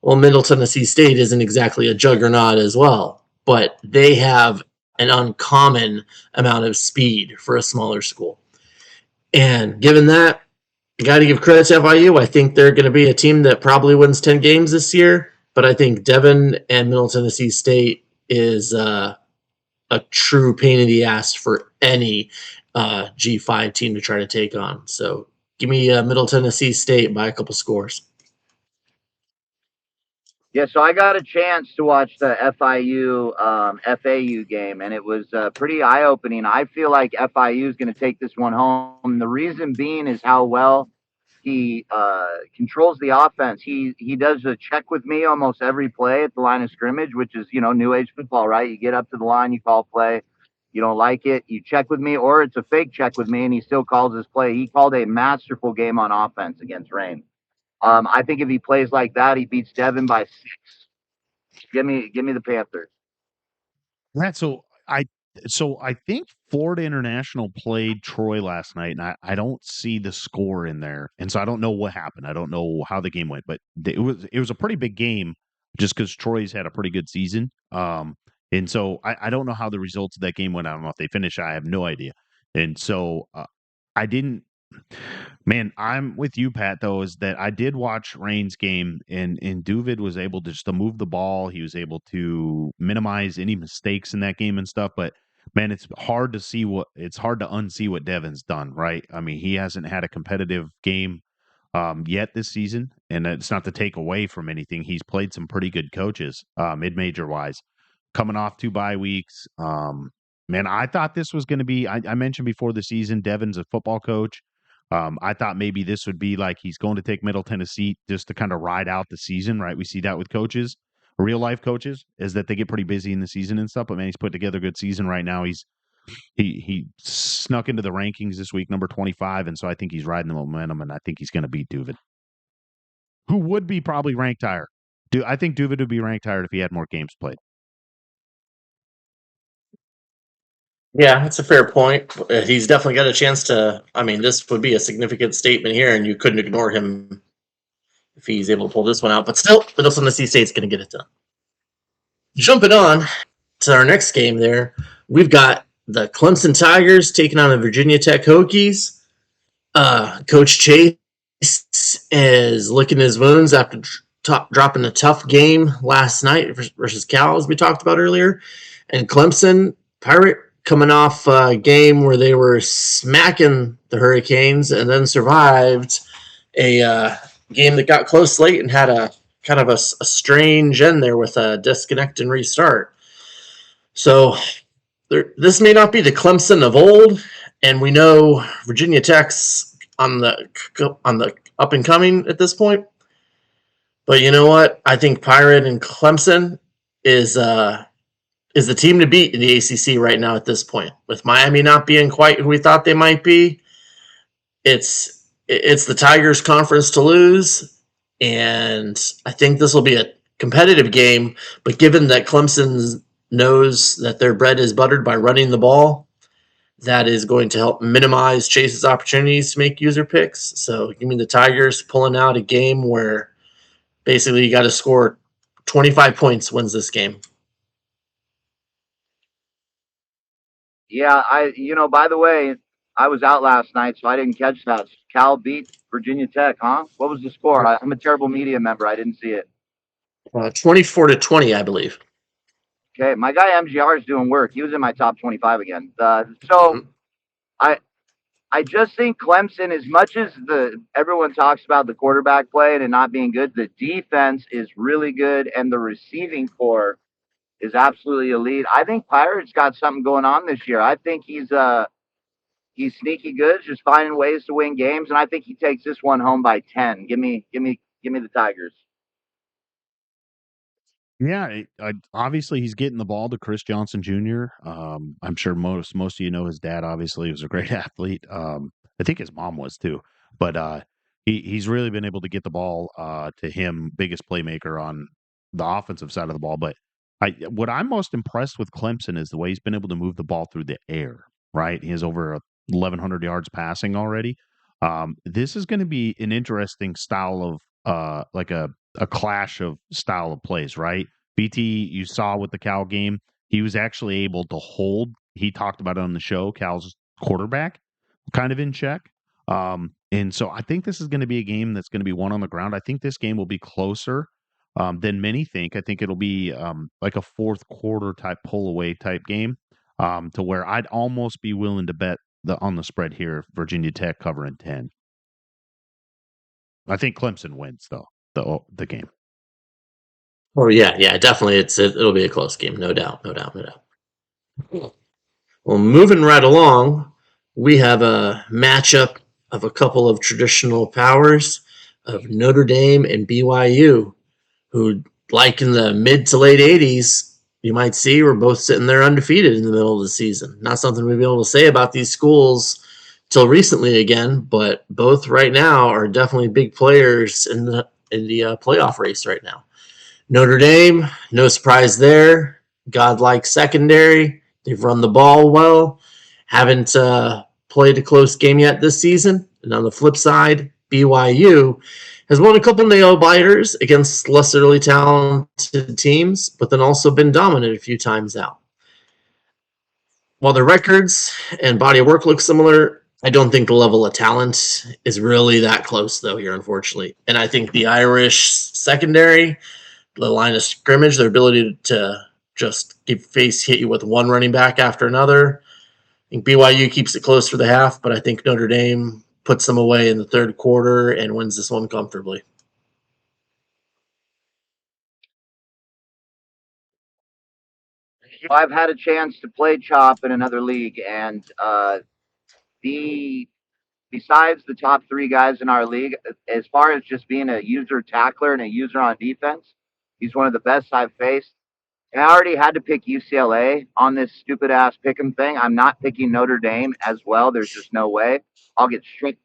[SPEAKER 3] Well, Middle Tennessee State isn't exactly a juggernaut as well. But they have an uncommon amount of speed for a smaller school. And given that, you got to give credit to FIU. I think they're going to be a team that probably wins 10 games this year. But I think Devon and Middle Tennessee State is a true pain in the ass for any G5 team to try to take on. So give me Middle Tennessee State by a couple scores.
[SPEAKER 6] Yeah, so I got a chance to watch the FIU FAU game, and it was pretty eye opening. I feel like FIU is going to take this one home. The reason being is how well he controls the offense. He does a check with me almost every play at the line of scrimmage, which is new age football, right? You get up to the line, you call play. You don't like it, you check with me, or it's a fake check with me, and he still calls his play. He called a masterful game on offense against Rain. I think if he plays like that, he beats Devin by 6. Give me the Panthers.
[SPEAKER 2] Right. So I think Florida International played Troy last night, and I don't see the score in there, and so I don't know what happened. I don't know how the game went, but it was a pretty big game just because Troy's had a pretty good season. And so I don't know how the results of that game went. I don't know if they finished. I have no idea. And so I didn't. Man, I'm with you, Pat. Though, is that I did watch Rain's game, and Duvid was able to just to move the ball. He was able to minimize any mistakes in that game and stuff. But man, it's hard to unsee what Devin's done. Right? I mean, he hasn't had a competitive game yet this season, and it's not to take away from anything. He's played some pretty good coaches, mid-major wise, coming off 2 bye weeks. Man, I thought this was going to be. I mentioned before the season, Devin's a football coach. I thought maybe this would be like he's going to take Middle Tennessee just to kind of ride out the season, right? We see that with coaches, real life coaches, is that they get pretty busy in the season and stuff. But man, he's put together a good season right now. He snuck into the rankings this week, number 25, and so I think he's riding the momentum, and I think he's going to beat Duvid, who would be probably ranked higher. I think Duvid would be ranked higher if he had more games played.
[SPEAKER 3] Yeah, that's a fair point. He's definitely got a chance to. I mean, this would be a significant statement here, and you couldn't ignore him if he's able to pull this one out. But still, Middle Tennessee State's going to get it done. Jumping on to our next game there, we've got the Clemson Tigers taking on the Virginia Tech Hokies. Coach Chase is licking his wounds after dropping a tough game last night versus Cal, as we talked about earlier. And Clemson, Pirate, coming off a game where they were smacking the Hurricanes and then survived a game that got close late and had a kind of a strange end there with a disconnect and restart. So this may not be the Clemson of old, and we know Virginia Tech's on the up and coming at this point. But you know what? I think Pirate and Clemson is the team to beat in the ACC right now at this point. With Miami not being quite who we thought they might be, it's the Tigers' conference to lose, and I think this will be a competitive game. But given that Clemson knows that their bread is buttered by running the ball, that is going to help minimize Chase's opportunities to make user picks. So give me the Tigers pulling out a game where basically you got to score 25 points wins this game.
[SPEAKER 6] Yeah, by the way, I was out last night, so I didn't catch that. Cal beat Virginia Tech, huh? What was the score? I'm a terrible media member. I didn't see it.
[SPEAKER 3] 24-20, I believe.
[SPEAKER 6] Okay, my guy MGR is doing work. He was in my top 25 again. So I just think Clemson, as much as everyone talks about the quarterback play and it not being good, the defense is really good, and the receiving core is absolutely elite. I think Pirates got something going on this year. I think he's sneaky good, just finding ways to win games, and I think he takes this one home by 10. Give me the Tigers.
[SPEAKER 2] Yeah, obviously he's getting the ball to Chris Johnson Jr. I'm sure most of you know his dad. Obviously, was a great athlete. I think his mom was too, but he's really been able to get the ball to him, biggest playmaker on the offensive side of the ball. But what I'm most impressed with Clemson is the way he's been able to move the ball through the air. Right, he has over 1,100 yards passing already. This is going to be an interesting style of like a clash of style of plays, right? BT, you saw with the Cal game, he was actually able to hold. He talked about it on the show, Cal's quarterback, kind of in check. And so I think this is going to be a game that's going to be won on the ground. I think this game will be closer than many think. I think it'll be like a fourth quarter type pull away type game, to where I'd almost be willing to bet on the spread here, Virginia Tech covering 10. I think Clemson wins though the game.
[SPEAKER 3] Oh yeah, definitely. It'll be a close game, no doubt. Well, moving right along, we have a matchup of a couple of traditional powers of Notre Dame and BYU, who, like in the mid to late 80s, you might see were both sitting there undefeated in the middle of the season. Not something we'd be able to say about these schools till recently again, but both right now are definitely big players in the playoff race right now. Notre Dame, no surprise there. Godlike secondary. They've run the ball well. Haven't played a close game yet this season. And on the flip side, BYU has won a couple nail biters against lesserly talented teams, but then also been dominant a few times out. While the records and body of work look similar, I don't think the level of talent is really that close, though, here, unfortunately. And I think the Irish secondary, the line of scrimmage, their ability to just hit you with one running back after another. I think BYU keeps it close for the half, but I think Notre Dame puts them away in the third quarter and wins this one comfortably.
[SPEAKER 6] I've had a chance to play Chop in another league, and besides the top three guys in our league, as far as just being a user tackler and a user on defense, he's one of the best I've faced. And I already had to pick UCLA on this stupid ass pick'em thing. I'm not picking Notre Dame as well. There's just no way. I'll get straight.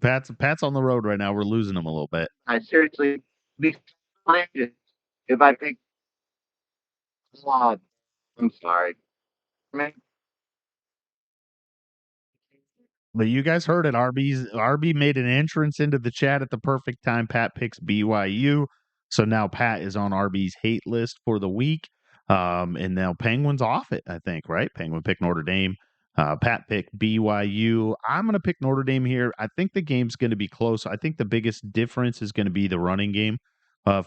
[SPEAKER 2] Pat's on the road right now. We're losing him a little bit.
[SPEAKER 6] I seriously be if I pick. I'm sorry.
[SPEAKER 2] But you guys heard it. RB made an entrance into the chat at the perfect time. Pat picks BYU. So now Pat is on RB's hate list for the week. And now Penguin's off it, I think, right? Penguin picked Notre Dame. Pat picked BYU. I'm going to pick Notre Dame here. I think the game's going to be close. I think the biggest difference is going to be the running game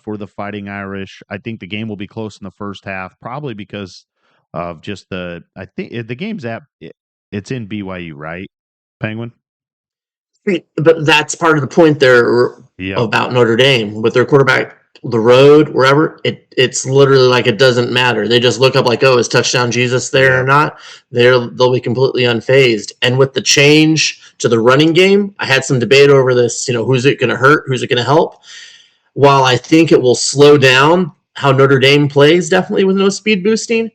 [SPEAKER 2] for the Fighting Irish. I think the game will be close in the first half, probably because of just I think the game's it's in BYU, right? Penguin?
[SPEAKER 3] But that's part of the point there about Notre Dame with their quarterback, the road, wherever. It's literally like it doesn't matter. They just look up like, oh, is touchdown Jesus there or not? They'll be completely unfazed. And with the change to the running game, I had some debate over this. Who's it going to hurt? Who's it going to help? While I think it will slow down how Notre Dame plays, definitely with no speed boosting.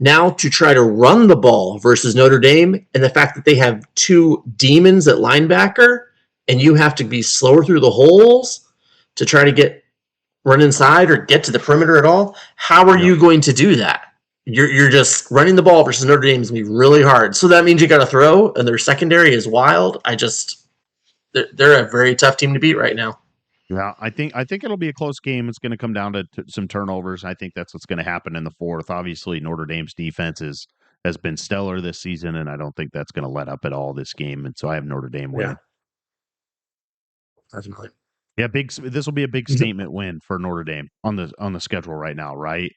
[SPEAKER 3] Now to try to run the ball versus Notre Dame, and the fact that they have two demons at linebacker, and you have to be slower through the holes to try to run inside or get to the perimeter at all. How are you going to do that? You're just running the ball versus Notre Dame is going to be really hard. So that means you got to throw, and their secondary is wild. They're a very tough team to beat right now.
[SPEAKER 2] Yeah, I think it'll be a close game. It's going to come down to some turnovers. I think that's what's going to happen in the fourth. Obviously, Notre Dame's defense has been stellar this season, and I don't think that's going to let up at all this game. And so I have Notre Dame win.
[SPEAKER 3] Yeah, definitely.
[SPEAKER 2] Yeah, this will be a big statement win for Notre Dame on the schedule right now, right?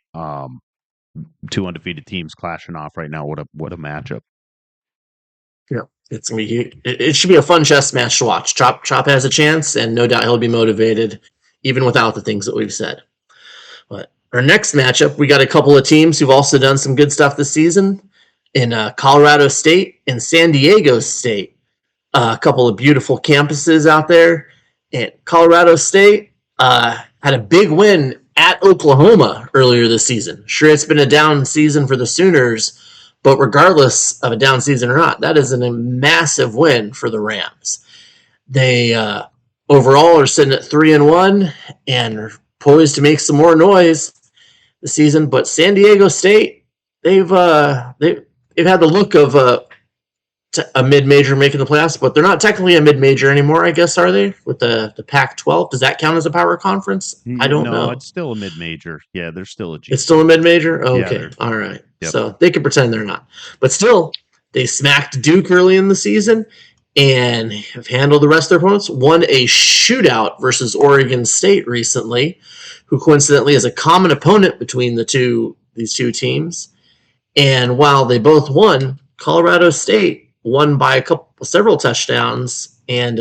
[SPEAKER 2] Two undefeated teams clashing off right now. What a matchup.
[SPEAKER 3] Yeah, it's gonna be. It should be a fun chess match to watch. Chop has a chance, and no doubt he'll be motivated, even without the things that we've said. But our next matchup, we got a couple of teams who've also done some good stuff this season in Colorado State and San Diego State. A couple of beautiful campuses out there. And Colorado State had a big win at Oklahoma earlier this season. Sure, it's been a down season for the Sooners. But regardless of a down season or not, that is a massive win for the Rams. They overall are sitting at 3-1 and are poised to make some more noise this season. But San Diego State, they've had the look of a mid-major making the playoffs, but they're not technically a mid-major anymore, I guess, are they? With the Pac-12, does that count as a power conference? I don't know.
[SPEAKER 2] No, it's still a mid-major. Yeah, they're still a G.
[SPEAKER 3] It's still a mid-major? Okay, yeah, all right. Yep. So they can pretend they're not. But still, they smacked Duke early in the season and have handled the rest of their opponents. Won a shootout versus Oregon State recently, who coincidentally is a common opponent between these two teams. And while they both won, Colorado State won by several touchdowns, and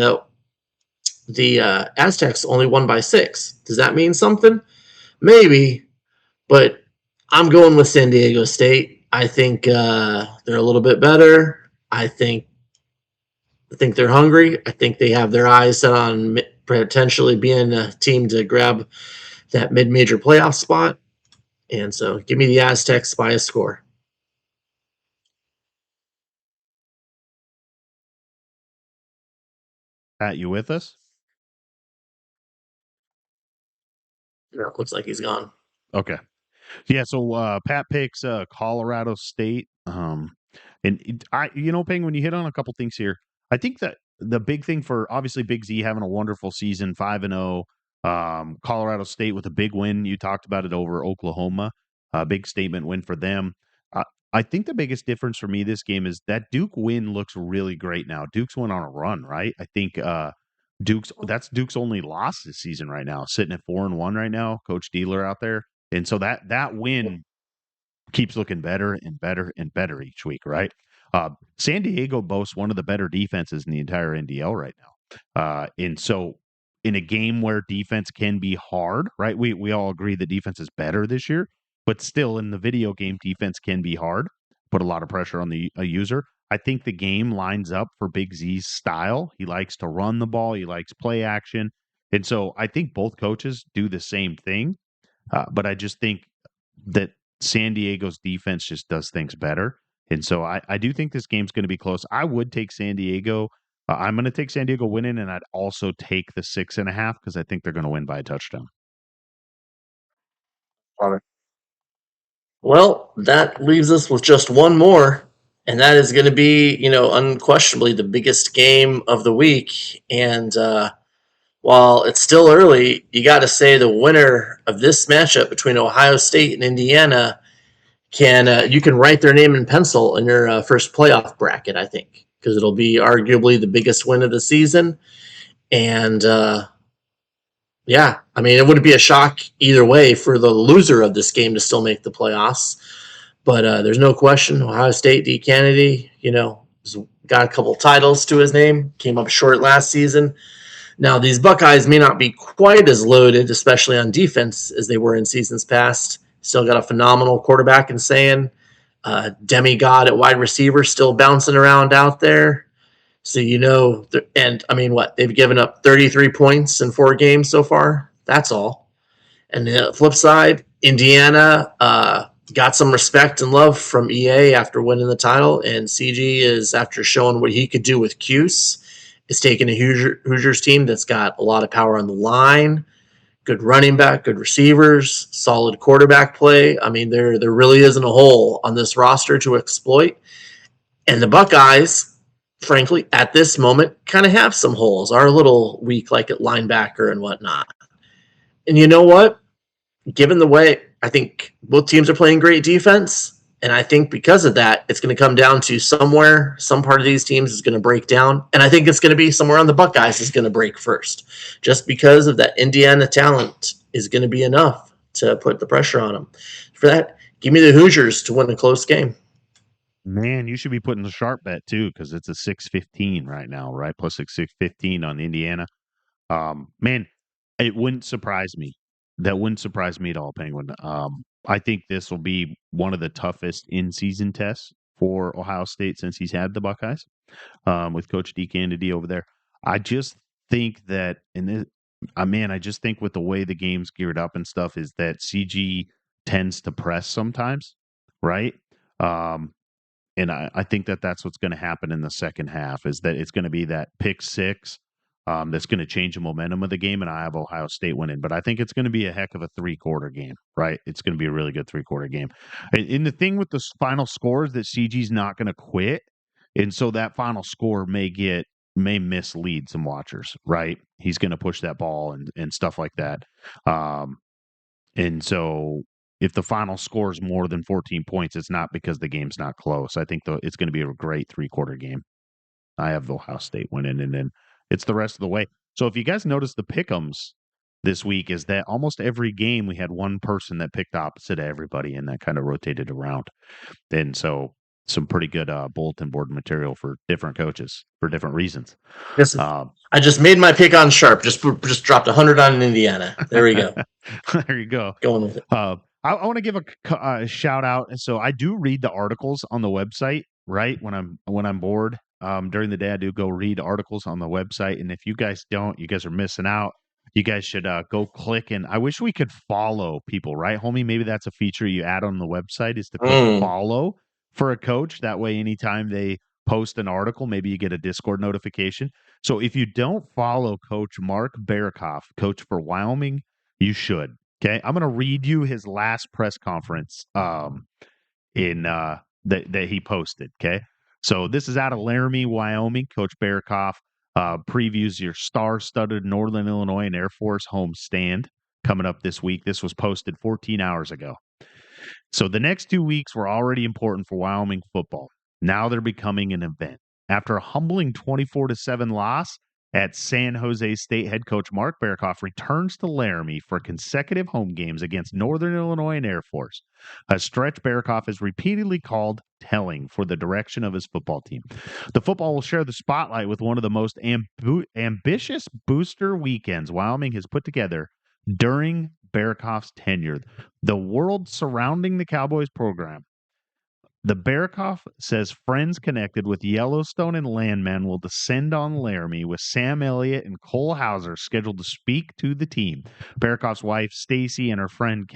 [SPEAKER 3] the Aztecs only won by 6. Does that mean something? Maybe, but I'm going with San Diego State. I think they're a little bit better. I think they're hungry. I think they have their eyes set on potentially being a team to grab that mid-major playoff spot. And so give me the Aztecs by a score.
[SPEAKER 2] Pat, you with us?
[SPEAKER 3] No, it looks like he's gone.
[SPEAKER 2] Okay. Yeah, so Pat picks Colorado State. Ping, when you hit on a couple things here, I think that the big thing for obviously Big Z having a wonderful season, 5-0, Colorado State with a big win. You talked about it over Oklahoma, a big statement win for them. I think the biggest difference for me this game is that Duke win looks really great now. Duke's went on a run, right? I think Duke's only loss this season right now, sitting at 4-1 right now. Coach Dealer out there. And so that win keeps looking better and better and better each week, right? San Diego boasts one of the better defenses in the entire NDL right now. And so in a game where defense can be hard, right? We all agree that defense is better this year, but still in the video game, defense can be hard, put a lot of pressure on the user. I think the game lines up for Big Z's style. He likes to run the ball. He likes play action. And so I think both coaches do the same thing. But I just think that San Diego's defense just does things better. And so I do think this game's going to be close. I would take San Diego. I'm going to take San Diego winning, and I'd also take the 6.5 because I think they're going to win by a touchdown.
[SPEAKER 3] Well, that leaves us with just one more, and that is going to be, unquestionably the biggest game of the week. And while it's still early, you got to say the winner of this matchup between Ohio State and Indiana you can write their name in pencil in your first playoff bracket, I think, because it'll be arguably the biggest win of the season. And it wouldn't be a shock either way for the loser of this game to still make the playoffs. But there's no question, Ohio State, D. Kennedy, has got a couple titles to his name, came up short last season. Now, these Buckeyes may not be quite as loaded, especially on defense, as they were in seasons past. Still got a phenomenal quarterback in Sayin. Demigod at wide receiver still bouncing around out there. So, they've given up 33 points in 4 games so far. That's all. And the flip side, Indiana got some respect and love from EA after winning the title. And CG is, after showing what he could do with Cuse, is taking a Hoosiers team that's got a lot of power on the line, good running back, good receivers, solid quarterback play. I mean, there really isn't a hole on this roster to exploit. And the Buckeyes, frankly, at this moment, kind of have some holes, are a little weak, like at linebacker and whatnot. And you know what? Given the way I think both teams are playing great defense, and I think because of that, it's going to come down to some part of these teams is going to break down. And I think it's going to be somewhere on the Buckeyes is going to break first. Just because of that Indiana talent is going to be enough to put the pressure on them. For that, give me the Hoosiers to win a close game.
[SPEAKER 2] Man, you should be putting the sharp bet too, because it's a 6.15 right now, right? Plus 6.15 on Indiana. Man, it wouldn't surprise me. That wouldn't surprise me at all, Penguin. I think this will be one of the toughest in-season tests for Ohio State since he's had the Buckeyes with Coach D. Kennedy over there. I just think that, I just think with the way the game's geared up and stuff, is that CG tends to press sometimes, right? And I think that's what's going to happen in the second half, is that it's going to be that pick six that's going to change the momentum of the game, and I have Ohio State winning. But I think it's going to be a heck of a 3-quarter game, right? It's going to be a really good 3-quarter game. And the thing with the final score is that CG's not going to quit, and so that final score may mislead some watchers, right? He's going to push that ball and stuff like that. And so if the final score is more than 14 points, it's not because the game's not close. I think it's going to be a great 3-quarter game. I have Ohio State winning, and then it's the rest of the way. So if you guys notice the pick'ems this week, is that almost every game we had one person that picked opposite of everybody, and that kind of rotated around. And so some pretty good bulletin board material for different coaches for different reasons.
[SPEAKER 3] Yes, I just made my pick on Sharp. Just dropped 100 on Indiana. There we go.
[SPEAKER 2] There you go.
[SPEAKER 3] Going with it.
[SPEAKER 2] I want to give a shout out. So I do read the articles on the website, right? When I'm bored during the day, I do go read articles on the website. And if you guys don't, you guys are missing out. You guys should go click, and I wish we could follow people, right, homie? Maybe that's a feature you add on the website is to click follow for a coach. That way, anytime they post an article, maybe you get a Discord notification. So if you don't follow Coach Mark Barakoff, coach for Wyoming, you should. Okay, I'm going to read you his last press conference that he posted. Okay, so this is out of Laramie, Wyoming. Coach Barakoff previews your star-studded Northern Illinois and Air Force homestand coming up this week. This was posted 14 hours ago. So the next 2 weeks were already important for Wyoming football. Now they're becoming an event. After a humbling 24-7 loss at San Jose State, head coach Mark Barakoff returns to Laramie for consecutive home games against Northern Illinois and Air Force, a stretch Barakoff has repeatedly called telling for the direction of his football team. The football will share the spotlight with one of the most ambitious booster weekends Wyoming has put together during Barakoff's tenure. The world surrounding the Cowboys program. The Barakoff says friends connected with Yellowstone and Landman will descend on Laramie with Sam Elliott and Cole Hauser scheduled to speak to the team. Barakoff's wife, Stacy, and her friend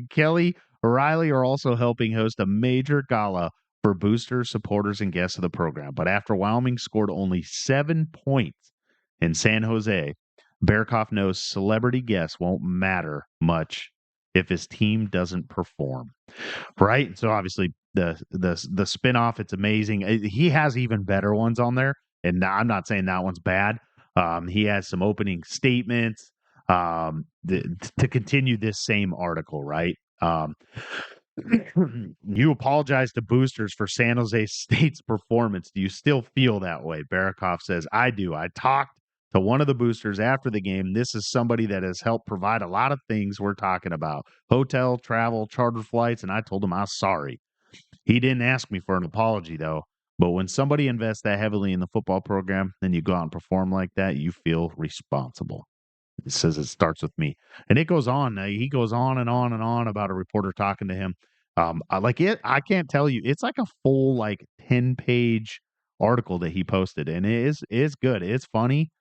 [SPEAKER 2] Kelly O'Reilly are also helping host a major gala for boosters, supporters, and guests of the program. But after Wyoming scored only 7 points in San Jose, Barakoff knows celebrity guests won't matter much if his team doesn't perform. Right? So obviously the spinoff, it's amazing. He has even better ones on there, and I'm not saying that one's bad. He has some opening statements to continue this same article, right? You apologize to boosters for San Jose State's performance. Do you still feel that way? Barakoff says, I do. I talked to one of the boosters after the game. This is somebody that has helped provide a lot of things we're talking about. Hotel, travel, charter flights, and I told him I was sorry. He didn't ask me for an apology, though. But when somebody invests that heavily in the football program, then you go out and perform like that, you feel responsible. It says it starts with me. And it goes on. He goes on and on and on about a reporter talking to him. I can't tell you. It's like a full 10-page article that he posted, and it is good. It's funny.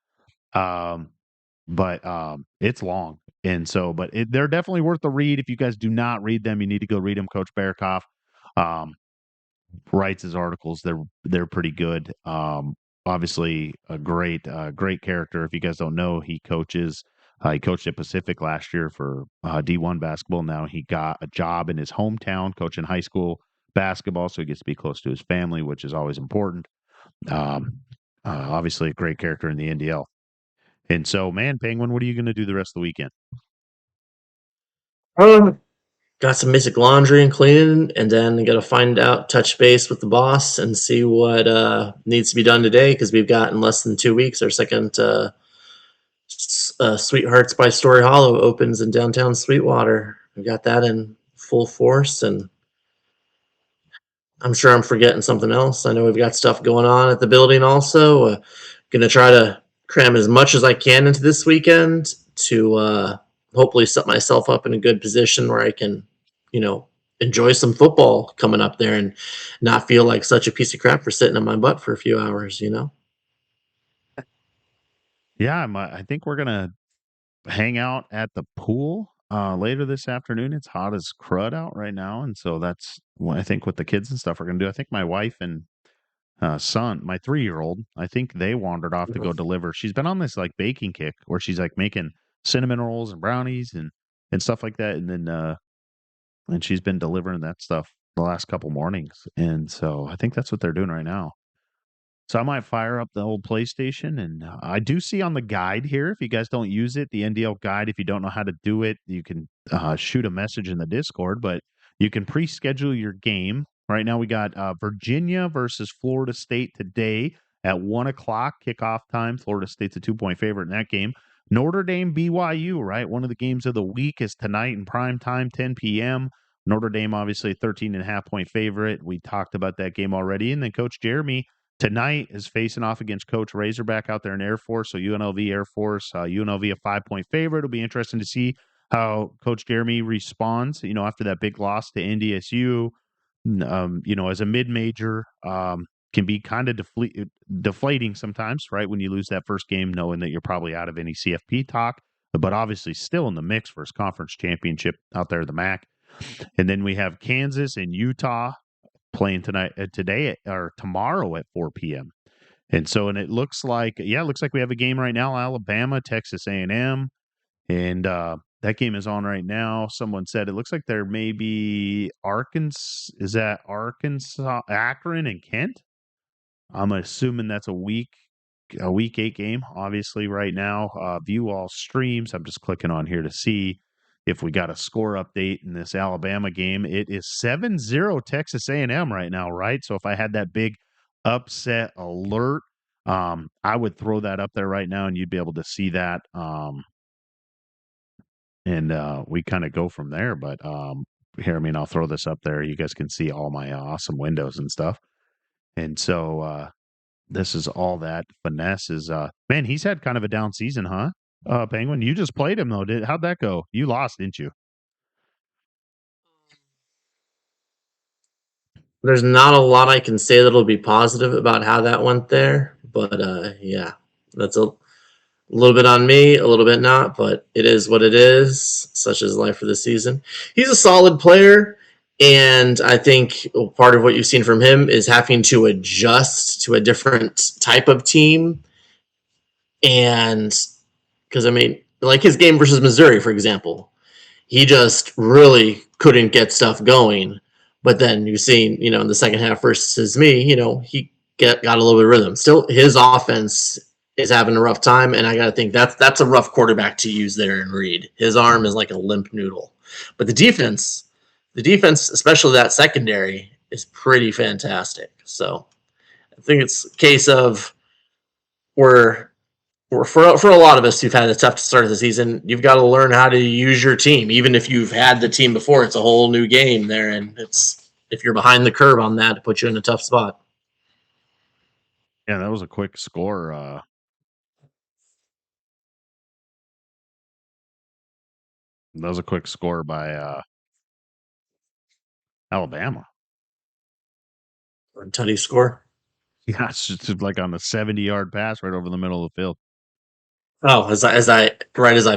[SPEAKER 2] But it's long. And so, but they're definitely worth the read. If you guys do not read them, you need to go read them. Coach Barakoff writes his articles. They're pretty good. Obviously a great character. If you guys don't know, he coached at Pacific last year for D1 basketball. Now he got a job in his hometown coaching high school basketball, so he gets to be close to his family, which is always important. Obviously a great character in the NDL. And so, man, Penguin, what are you going to do the rest of the weekend?
[SPEAKER 3] Got some basic laundry and cleaning, and then got to touch base with the boss and see what needs to be done today, because we've got in less than 2 weeks our second Sweethearts by Story Hollow opens in downtown Sweetwater. We've got that in full force, and I'm sure I'm forgetting something else. I know we've got stuff going on at the building also. Going to try to cram as much as I can into this weekend to hopefully set myself up in a good position where I can, enjoy some football coming up there and not feel like such a piece of crap for sitting on my butt for a few hours,
[SPEAKER 2] Yeah, I think we're going to hang out at the pool later this afternoon. It's hot as crud out right now. And so that's what I think what the kids and stuff are going to do. I think my wife and son, my 3-year-old, I think they wandered off to go deliver. She's been on this baking kick where she's making cinnamon rolls and brownies and stuff like that. And then, and she's been delivering that stuff the last couple mornings. And so I think that's what they're doing right now. So I might fire up the old PlayStation, and I do see on the guide here, if you guys don't use it, the NDL guide, if you don't know how to do it, you can shoot a message in the Discord, but you can pre-schedule your game. Right now we got Virginia versus Florida State today at 1 o'clock kickoff time. Florida State's a 2-point favorite in that game. Notre Dame BYU, right? One of the games of the week is tonight in prime time, 10 p.m. Notre Dame, obviously, 13.5-point favorite. We talked about that game already. And then Coach Jeremy tonight is facing off against Coach Razorback out there in Air Force. So UNLV Air Force, UNLV a 5-point favorite. It'll be interesting to see how Coach Jeremy responds, after that big loss to NDSU. As a mid-major, can be kind of deflating sometimes, right? When you lose that first game, knowing that you're probably out of any CFP talk, but obviously still in the mix for his conference championship out there at the MAC. And then we have Kansas and Utah playing tomorrow at 4 p.m. And it looks like we have a game right now, Alabama, Texas A&M, and that game is on right now. Someone said it looks like there may be Arkansas. Is that Arkansas, Akron, and Kent? I'm assuming that's a week 8 game. Obviously, right now, view all streams. I'm just clicking on here to see if we got a score update in this Alabama game. It is 7-0 Texas A&M right now, right? So if I had that big upset alert, I would throw that up there right now, and you'd be able to see that. And we kind of go from there. But here, I'll throw this up there. You guys can see all my awesome windows and stuff. And so this is all that finesse is. Man, he's had kind of a down season, huh? Penguin, you just played him though. How'd that go? You lost, didn't you?
[SPEAKER 3] There's not a lot I can say that'll be positive about how that went there, but yeah, that's a little bit on me, a little bit not, but it is what it is. Such is life for the season. He's a solid player, and I think part of what you've seen from him is having to adjust to a different type of team. And because, like his game versus Missouri, for example, he just really couldn't get stuff going. But then you've seen, in the second half versus me, he got a little bit of rhythm. Still, his offense is having a rough time, and I got to think that's a rough quarterback to use there and read. His arm is like a limp noodle. But the defense, especially that secondary, is pretty fantastic. So I think it's a case of for a lot of us who've had a tough start of the season, you've got to learn how to use your team. Even if you've had the team before, it's a whole new game there, and if you're behind the curve on that, it puts you in a tough spot.
[SPEAKER 2] Yeah, that was a quick score. That was a quick score by Alabama.
[SPEAKER 3] Tutty score.
[SPEAKER 2] Yeah, it's just like on a 70-yard pass right over the middle of the field.
[SPEAKER 3] Oh, as I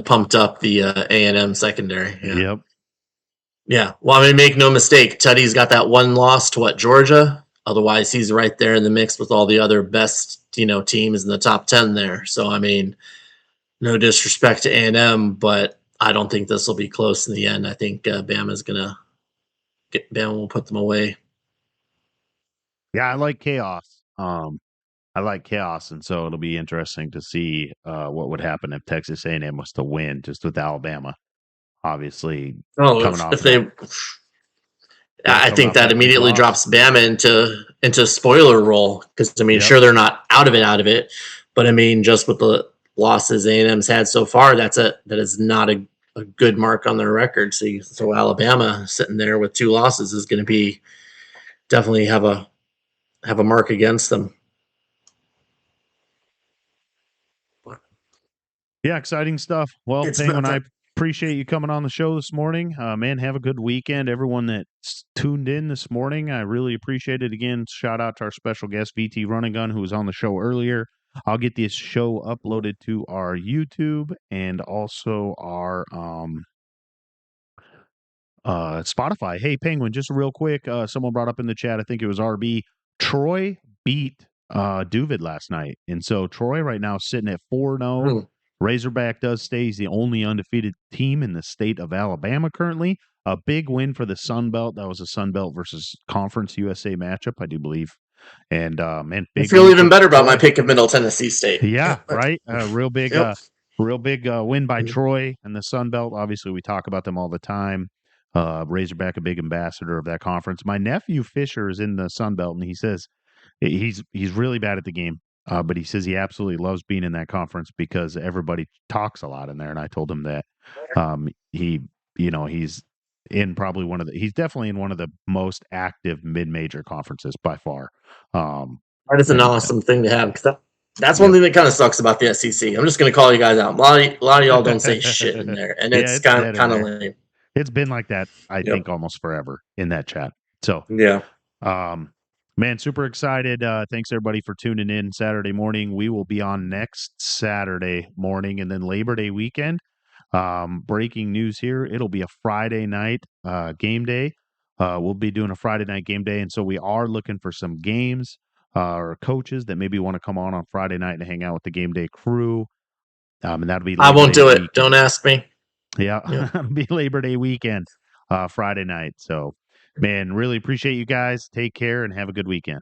[SPEAKER 3] pumped up the A&M secondary. Yeah.
[SPEAKER 2] Yep.
[SPEAKER 3] Yeah. Well, make no mistake, Tutty's got that one loss to Georgia. Otherwise, he's right there in the mix with all the other best, teams in the top 10 there. So, no disrespect to A&M, but I don't think this will be close in the end. I think Bama will put them away.
[SPEAKER 2] Yeah, I like chaos. And so it'll be interesting to see what would happen if Texas A&M was to win just with Alabama. Obviously,
[SPEAKER 3] I think that immediately drops Bama into spoiler role because sure, they're not out of it, but just with the losses A&M's had so far, that is not a good mark on their record. So Alabama sitting there with 2 losses is going to be definitely have a mark against them.
[SPEAKER 2] Yeah, exciting stuff. Well, Penguin, I appreciate you coming on the show this morning. Man, have a good weekend. Everyone that's tuned in this morning, I really appreciate it. Again, shout out to our special guest, VT Running Gun, who was on the show earlier. I'll get this show uploaded to our YouTube and also our Spotify. Hey, Penguin, just real quick. Someone brought up in the chat, I think it was RB, Troy beat Duvid last night. And so Troy right now is sitting at 4-0. Razorback does stay. He's the only undefeated team in the state of Alabama currently. A big win for the Sun Belt. That was a Sun Belt versus Conference USA matchup, I do believe. And man,
[SPEAKER 3] I feel even better about my pick of Middle Tennessee State.
[SPEAKER 2] Yeah, right. Real big win by Troy and the Sun Belt. Obviously, we talk about them all the time. Razorback, a big ambassador of that conference. My nephew Fisher is in the Sun Belt, and he says he's really bad at the game. But he says he absolutely loves being in that conference because everybody talks a lot in there. And I told him that he's in probably he's definitely in one of the most active mid-major conferences by far.
[SPEAKER 3] That is an awesome thing to have, because that's one
[SPEAKER 2] Yep.
[SPEAKER 3] thing that kind of sucks about the SEC. I'm just going to call you guys out. A lot of y'all don't say shit in there, and
[SPEAKER 2] Yeah,
[SPEAKER 3] it's
[SPEAKER 2] it's
[SPEAKER 3] kind
[SPEAKER 2] dead in
[SPEAKER 3] of
[SPEAKER 2] there.
[SPEAKER 3] lame.
[SPEAKER 2] It's been like that, I
[SPEAKER 3] Yep.
[SPEAKER 2] think, almost forever in that chat. So,
[SPEAKER 3] Yeah.
[SPEAKER 2] man, super excited. Thanks everybody for tuning in Saturday morning. We will be on next Saturday morning, and then Labor Day weekend. Breaking news here. It'll be a Friday night game day. We'll be doing a Friday night game day. And so we are looking for some games or coaches that maybe want to come on Friday night and hang out with the game day crew. And that'll be
[SPEAKER 3] I
[SPEAKER 2] Labor
[SPEAKER 3] won't
[SPEAKER 2] Day
[SPEAKER 3] do it.
[SPEAKER 2] weekend.
[SPEAKER 3] Don't ask me.
[SPEAKER 2] Yeah,
[SPEAKER 3] Yep.
[SPEAKER 2] it'll be Labor Day weekend, Friday night. So, man, really appreciate you guys. Take care and have a good weekend.